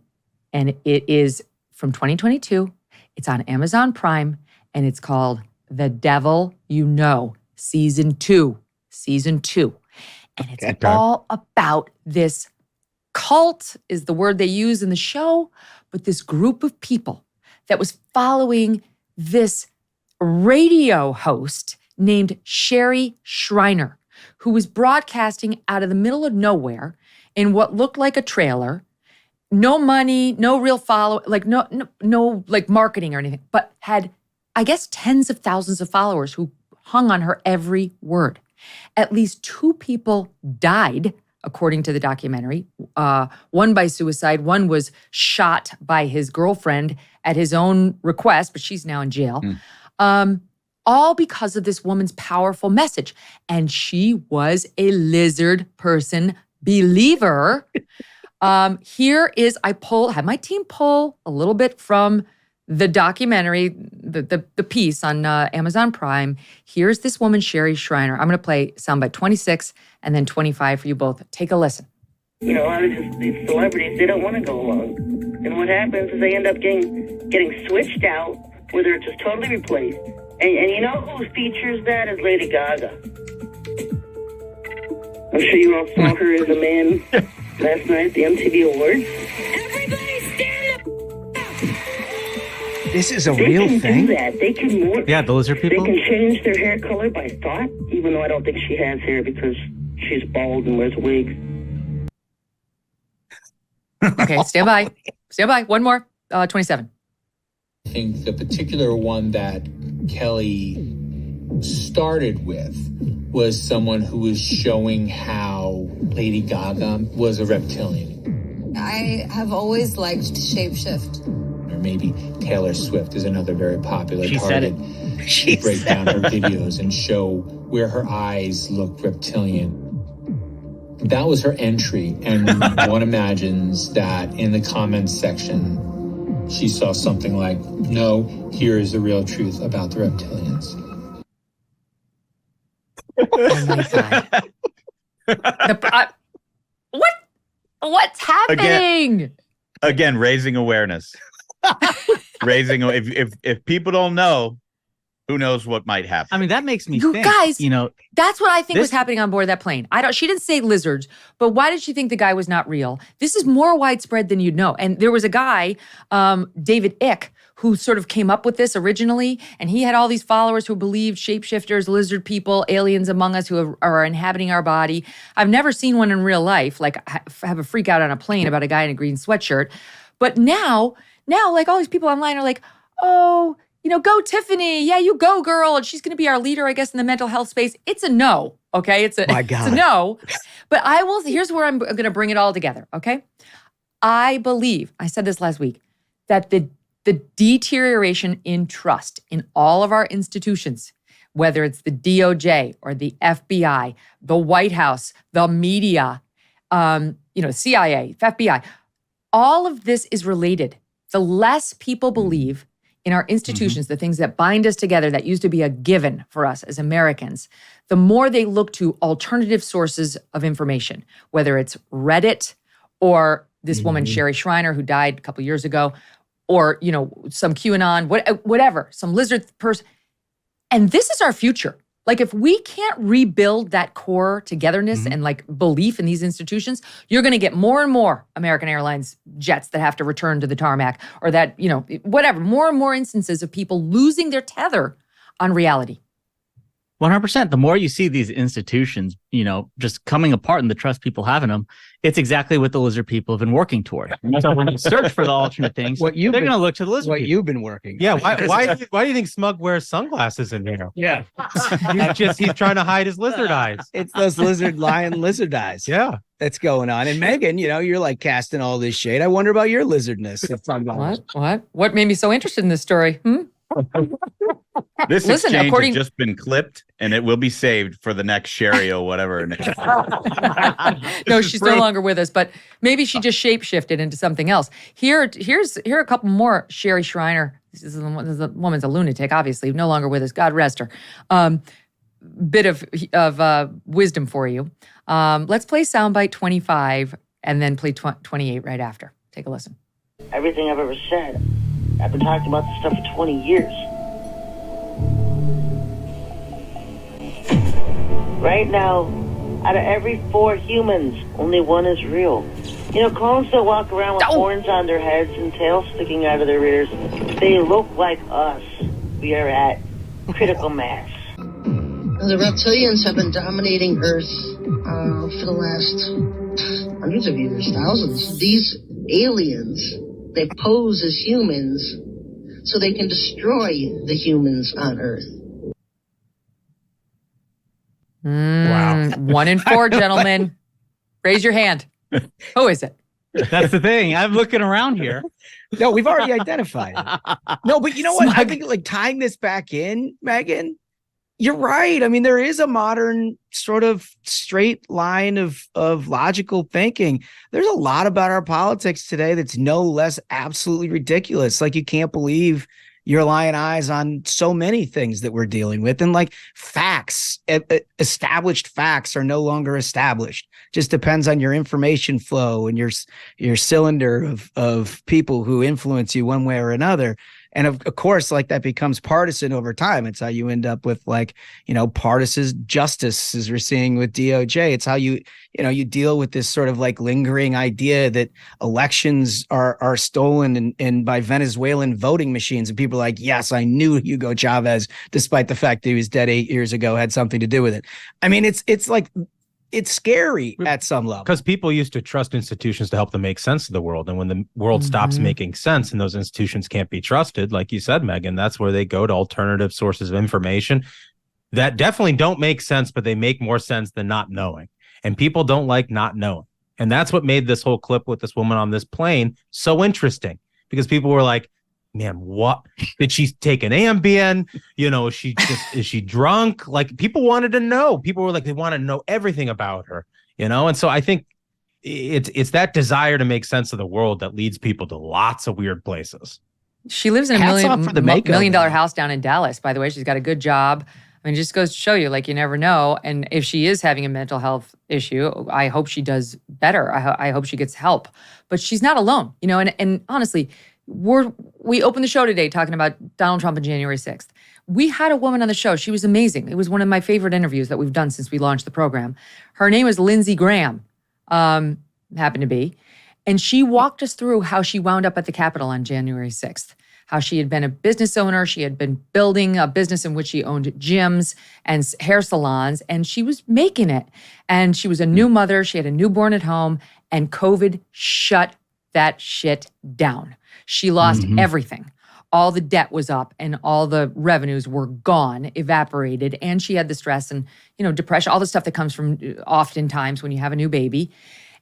And it is from 2022. It's on Amazon Prime. And it's called The Devil You Know, Season 2. Season 2. And it's all about this cult is the word they use in the show. But this group of people that was following this radio host named Sherry Shriner, who was broadcasting out of the middle of nowhere in what looked like a trailer, no money, no real follow, no marketing or anything, but had, I guess, tens of thousands of followers who hung on her every word. At least 2 people died, according to the documentary. One by suicide, one was shot by his girlfriend at his own request, but she's now in jail. All because of this woman's powerful message. And she was a lizard person believer. Here is, had my team pull a little bit from the documentary, the piece on Amazon Prime. Here's this woman, Sherry Shriner. I'm going to play soundbite 26 and then 25 for you both. Take a listen. A lot of these celebrities, they don't want to go along. And what happens is they end up getting switched out, where they're just totally replaced. And you know who features that is Lady Gaga. I'm sure you all saw her as a man last night at the MTV Awards. Everybody stand up! This is a They real can thing? do that. They can morph. Yeah, the lizard people. They can change their hair color by thought, even though I don't think she has hair because she's bald and wears a wig. Okay, stand by. Stand by. One more. 27. I think the particular one that Kelly started with was someone who was showing how Lady Gaga was a reptilian. I have always liked shapeshift. Or maybe Taylor Swift is another very popular She said target. it. To break down her videos and show where her eyes look reptilian. That was her entry, and one imagines that in the comments section, she saw something like, no, here is the real truth about the reptilians. What's happening? Again, raising awareness. If people don't know, who knows what might happen. I mean, that makes me You think, guys, you know, that's what I think was happening on board that plane. She didn't say lizards, but why did she think the guy was not real? This is more widespread than you'd know. And there was a guy, David Icke, who sort of came up with this originally, and he had all these followers who believed shapeshifters, lizard people, aliens among us who are inhabiting our body. I've never seen one in real life, like have a freak out on a plane about a guy in a green sweatshirt. But now, like all these people online are like, oh, go Tiffany. Yeah, you go, girl. And she's going to be our leader, I guess, in the mental health space. It's a no, okay? It's a no. But here's where I'm going to bring it all together, okay? I believe, I said this last week, that the deterioration in trust in all of our institutions, whether it's the DOJ or the FBI, the White House, the media, CIA, FBI, all of this is related. The less people believe in our institutions, the things that bind us together that used to be a given for us as Americans, the more they look to alternative sources of information, whether it's Reddit or this woman, Sherry Shriner, who died a couple years ago, or, some QAnon, whatever, some lizard person. And this is our future. Like, if we can't rebuild that core togetherness and like belief in these institutions, you're going to get more and more American Airlines jets that have to return to the tarmac, or that, whatever, more and more instances of people losing their tether on reality. 100%. The more you see these institutions, just coming apart and the trust people have in them, it's exactly what the lizard people have been working toward. So when you search for the alternate things, they're going to look to the lizard people. You've been working. Yeah. Why do you think Smug wears sunglasses in here? Yeah. He's trying to hide his lizard eyes. It's those lizard eyes. Yeah. That's going on. And Megyn, you're like casting all this shade. I wonder about your lizardness. What made me so interested in this story? This exchange has just been clipped, and it will be saved for the next Sherry or whatever. No, she's no longer with us, but maybe she just shapeshifted into something else. Here are a couple more Sherry Shriner. This woman's a lunatic, obviously, no longer with us. God rest her. Bit of wisdom for you. Let's play soundbite 25 and then play 28 right after. Take a listen. Everything I've ever said, I've been talking about this stuff for 20 years. Right now, out of every 4 humans, only 1 is real. Clones that walk around with horns on their heads and tails sticking out of their rears, they look like us. We are at critical mass. The reptilians have been dominating Earth for the last hundreds of years, thousands. These aliens, they pose as humans so they can destroy the humans on Earth. Wow. 1 in 4, gentlemen. Raise your hand. Who is it? That's the thing. I'm looking around here. No, we've already identified it. No, but you know what? I think like tying this back in, Megyn, you're right. I mean, there is a modern sort of straight line of logical thinking. There's a lot about our politics today that's no less absolutely ridiculous. Like, you can't believe you're lying eyes on so many things that we're dealing with. And like facts, established facts are no longer established. Just depends on your information flow and your cylinder of people who influence you one way or another. And of course, like that becomes partisan over time. It's how you end up with like, partisan justice, as we're seeing with DOJ. It's how you deal with this sort of like lingering idea that elections are stolen and by Venezuelan voting machines. And people are like, yes, I knew Hugo Chavez, despite the fact that he was dead 8 years ago, had something to do with it. I mean, it's like, it's scary at some level. Because people used to trust institutions to help them make sense of the world. And when the world stops making sense and those institutions can't be trusted, like you said, Megyn, that's where they go to alternative sources of information that definitely don't make sense, but they make more sense than not knowing. And people don't like not knowing. And that's what made this whole clip with this woman on this plane so interesting, because people were like, man, what did she take an Ambien? Is she drunk? Like, people wanted to know. People were like, they want to know everything about her, And so I think it's that desire to make sense of the world that leads people to lots of weird places. She lives in a $1 million house down in Dallas, by the way. She's got a good job. I mean, it just goes to show you, like, you never know. And if she is having a mental health issue, I hope she does better. I hope she gets help. But she's not alone, and honestly, we opened the show today talking about Donald Trump on January 6th. We had a woman on the show. She was amazing. It was one of my favorite interviews that we've done since we launched the program. Her name is Lindsey Graham, happened to be. And she walked us through how she wound up at the Capitol on January 6th, how she had been a business owner. She had been building a business in which she owned gyms and hair salons, and she was making it. And she was a new mother. She had a newborn at home, and COVID shut that shit down. She lost everything. All the debt was up and all the revenues were gone, evaporated. And she had the stress and, depression, all the stuff that comes from oftentimes when you have a new baby.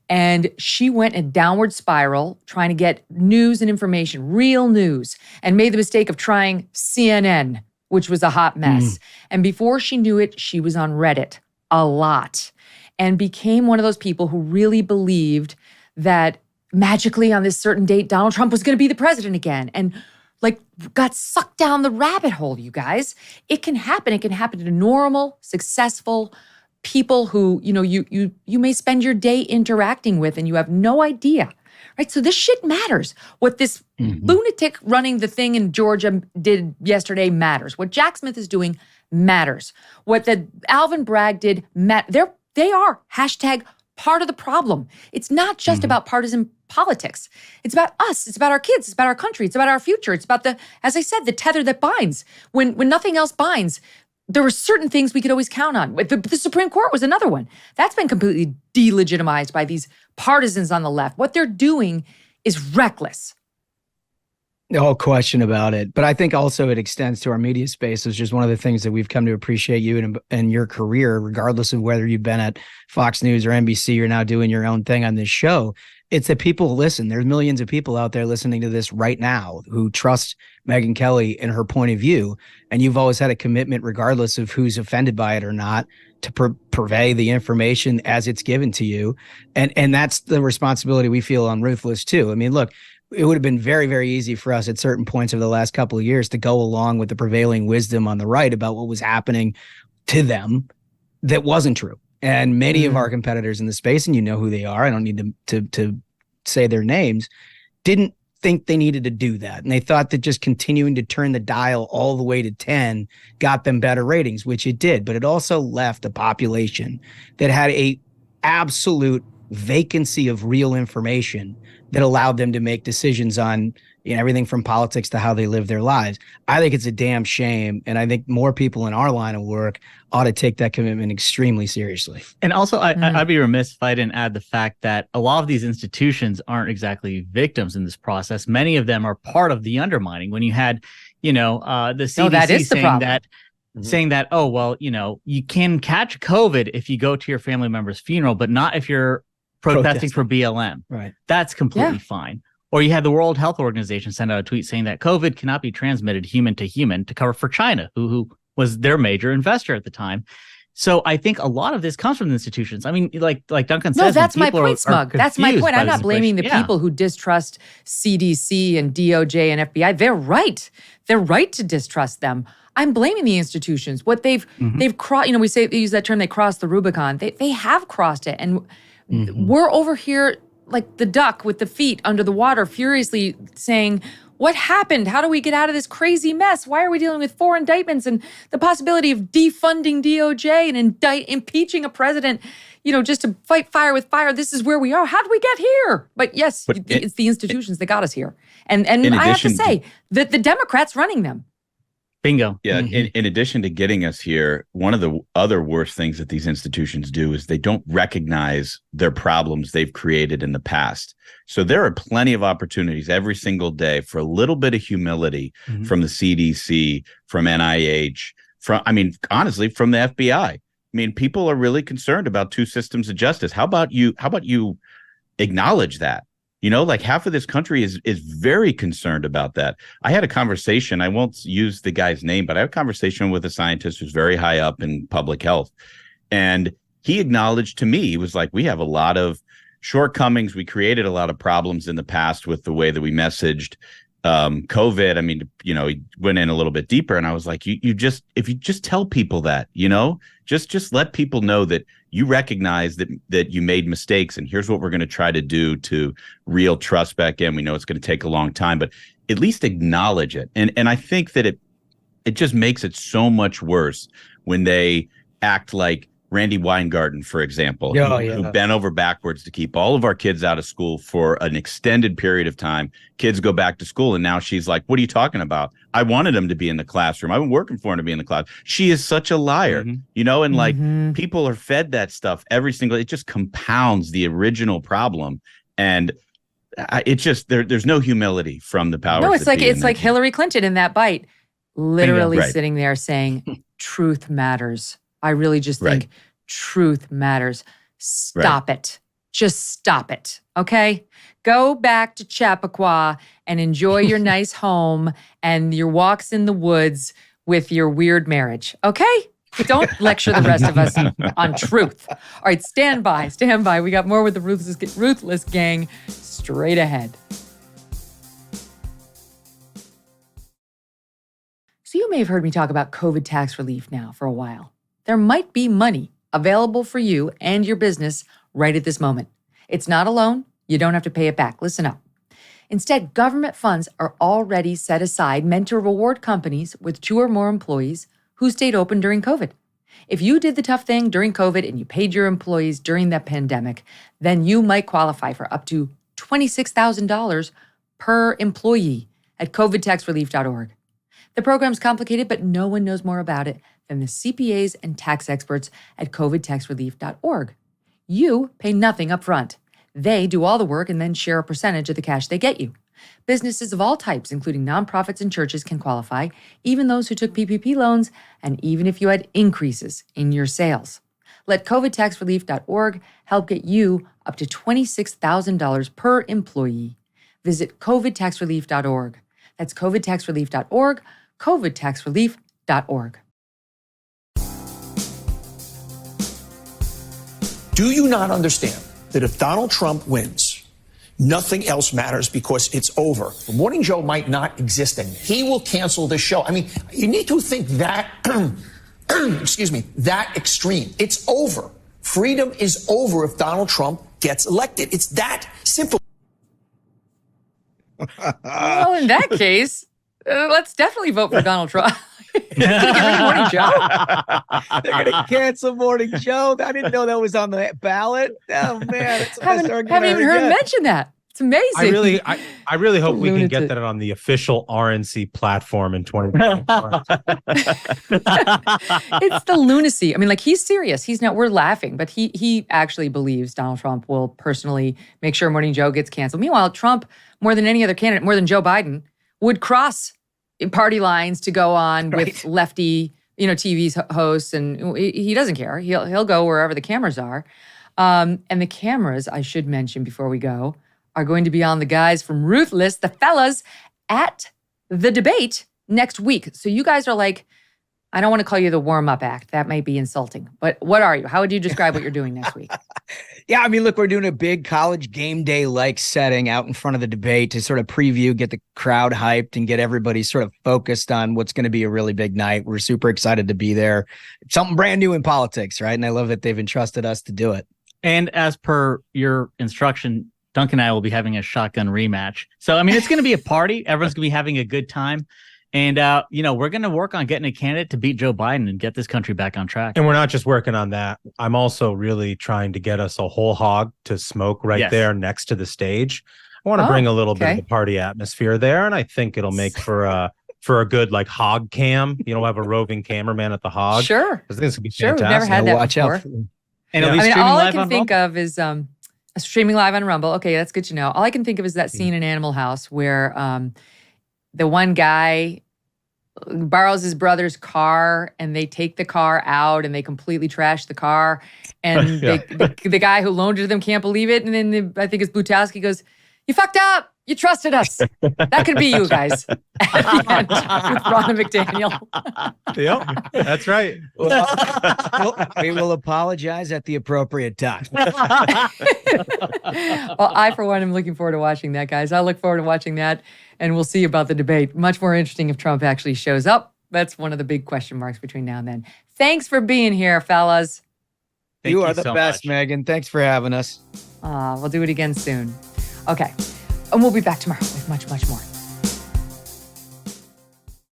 And she went in a downward spiral trying to get news and information, real news, and made the mistake of trying CNN, which was a hot mess. And before she knew it, she was on Reddit a lot and became one of those people who really believed that magically on this certain date, Donald Trump was going to be the president again, and like got sucked down the rabbit hole, you guys. It can happen. It can happen to normal, successful people who, you may spend your day interacting with and you have no idea, right? So this shit matters. What this lunatic running the thing in Georgia did yesterday matters. What Jack Smith is doing matters. What the Alvin Bragg did, they are part of the problem. It's not just about partisan politics. It's about us. It's about our kids. It's about our country. It's about our future. It's about as I said, the tether that binds. When nothing else binds, there were certain things we could always count on. The Supreme Court was another one. That's been completely delegitimized by these partisans on the left. What they're doing is reckless. No question about it. But I think also it extends to our media space. It's just one of the things that we've come to appreciate you and your career, regardless of whether you've been at Fox News or NBC, you're now doing your own thing on this show. It's that people listen. There's millions of people out there listening to this right now who trust Megyn Kelly and her point of view. And you've always had a commitment, regardless of who's offended by it or not, to purvey the information as it's given to you. And that's the responsibility we feel on Ruthless too. I mean, look, it would have been very, very easy for us at certain points over the last couple of years to go along with the prevailing wisdom on the right about what was happening to them that wasn't true. And many of our competitors in the space, and you know who they are, I don't need to say their names, didn't think they needed to do that. And they thought that just continuing to turn the dial all the way to 10 got them better ratings, which it did. But it also left a population that had a absolute vacancy of real information that allowed them to make decisions on everything from politics to how they live their lives. I think it's a damn shame. And I think more people in our line of work ought to take that commitment extremely seriously. And also, I'd be remiss if I didn't add the fact that a lot of these institutions aren't exactly victims in this process. Many of them are part of the undermining. When you had, the CDC saying that, oh, well, you can catch COVID if you go to your family member's funeral, but not if you're protesting for BLM. Right. That's completely fine. Or you had the World Health Organization send out a tweet saying that COVID cannot be transmitted human to human to cover for China, who was their major investor at the time. So I think a lot of this comes from the institutions. I mean, like Duncan says. No, that's my point, Smug. That's my point. I'm not blaming the people who distrust CDC and DOJ and FBI. They're right. They're right to distrust them. I'm blaming the institutions. What they've crossed, they use that term, they crossed the Rubicon. They have crossed it. And we're over here like the duck with the feet under the water, furiously saying, what happened? How do we get out of this crazy mess? Why are we dealing with 4 indictments and the possibility of defunding DOJ and impeaching a president, just to fight fire with fire? This is where we are. How did we get here? But yes, it's the institutions that got us here. And I have to say that the Democrats running them. Bingo. Yeah. In addition to getting us here, one of the other worst things that these institutions do is they don't recognize their problems they've created in the past. So there are plenty of opportunities every single day for a little bit of humility from the CDC, from NIH, honestly, from the FBI. I mean, people are really concerned about 2 systems of justice. How about you acknowledge that? Like half of this country is very concerned about that. I had a conversation, I won't use the guy's name, but I had a conversation with a scientist who's very high up in public health. And he acknowledged to me, he was like, we have a lot of shortcomings. We created a lot of problems in the past with the way that we messaged COVID. I mean, he went in a little bit deeper, and I was like, if you just tell people that, just let people know that you recognize that you made mistakes, and here's what we're going to try to do to reel trust back in. We know it's going to take a long time, but at least acknowledge it. And I think that it just makes it so much worse when they act like Randy Weingarten, for example, who bent over backwards to keep all of our kids out of school for an extended period of time. Kids go back to school, and now she's like, what are you talking about? I wanted them to be in the classroom. I've been working for them to be in the class. She is such a liar, and like people are fed that stuff every single, it just compounds the original problem. And it's just, there's no humility from the powers. No, it's like Hillary Clinton in that bite, literally sitting there saying, truth matters. I really just think truth matters. Stop it. Just stop it. Okay? Go back to Chappaqua and enjoy your nice home and your walks in the woods with your weird marriage. Okay? Don't lecture the rest of us on truth. All right, stand by. We got more with the Ruthless gang straight ahead. So you may have heard me talk about COVID tax relief now for a while. There might be money available for you and your business right at this moment. It's not a loan. You don't have to pay it back. Listen up. Instead, government funds are already set aside meant to reward companies with 2 or more employees who stayed open during COVID. If you did the tough thing during COVID and you paid your employees during that pandemic, then you might qualify for up to $26,000 per employee at covidtaxrelief.org. The program's complicated, but no one knows more about it than the CPAs and tax experts at covidtaxrelief.org. You pay nothing up front. They do all the work and then share a percentage of the cash they get you. Businesses of all types, including nonprofits and churches, can qualify, even those who took PPP loans, and even if you had increases in your sales. Let covidtaxrelief.org help get you up to $26,000 per employee. Visit covidtaxrelief.org. That's covidtaxrelief.org, covidtaxrelief.org. Do you not understand that if Donald Trump wins, nothing else matters because it's over? Morning Joe might not exist anymore. He will cancel the show. I mean, you need to think that, that extreme. It's over. Freedom is over if Donald Trump gets elected. It's that simple. Well, in that case, let's definitely vote for Donald Trump. Get rid of Morning Joe? They're going to cancel Morning Joe. I didn't know that was on the ballot. Oh, man. That's the best argument haven't even heard him mention that. It's amazing. I really hope we can get that on the official RNC platform in 2024. It's the lunacy. I mean, like, he's serious. He's not, we're laughing, but he actually believes Donald Trump will personally make sure Morning Joe gets canceled. Meanwhile, Trump, more than any other candidate, more than Joe Biden, would cross party lines to go on with lefty, TV hosts, and he doesn't care. He'll go wherever the cameras are. And the cameras, I should mention before we go, are going to be on the guys from Ruthless, the fellas, at the debate next week. So you guys are like, I don't want to call you the warm-up act. That might be insulting. But what are you? How would you describe what you're doing next week? Yeah, I mean, look, we're doing a big college game day-like setting out in front of the debate to sort of preview, get the crowd hyped, and get everybody sort of focused on what's going to be a really big night. We're super excited to be there. It's something brand new in politics, right? And I love that they've entrusted us to do it. And as per your instruction, Duncan and I will be having a shotgun rematch. So, I mean, it's going to be a party. Everyone's going to be having a good time. And, we're going to work on getting a candidate to beat Joe Biden and get this country back on track. And we're not just working on that. I'm also really trying to get us a whole hog to smoke right there next to the stage. I want to bring a little bit of the party atmosphere there. And I think it'll make for a good like hog cam. We'll have a roving cameraman at the hog. Sure. I think this would be sure, fantastic. we've never had that Watch before. out. And all I can think of is streaming live on Rumble. Okay, that's good to know. All I can think of is that scene in Animal House where the one guy borrows his brother's car and they take the car out and they completely trash the car. And the guy who loaned it to them can't believe it. And then I think it's Butowski goes, "You fucked up. You trusted us." That could be you guys. At the end, with Ronna McDaniel. Yep, that's right. We will apologize at the appropriate time. Well, I, for one, am looking forward to watching that, guys. I look forward to watching that, and we'll see about the debate. Much more interesting if Trump actually shows up. That's one of the big question marks between now and then. Thanks for being here, fellas. You are the best, Megyn. Thanks for having us. We'll do it again soon. Okay. And we'll be back tomorrow with much, much more.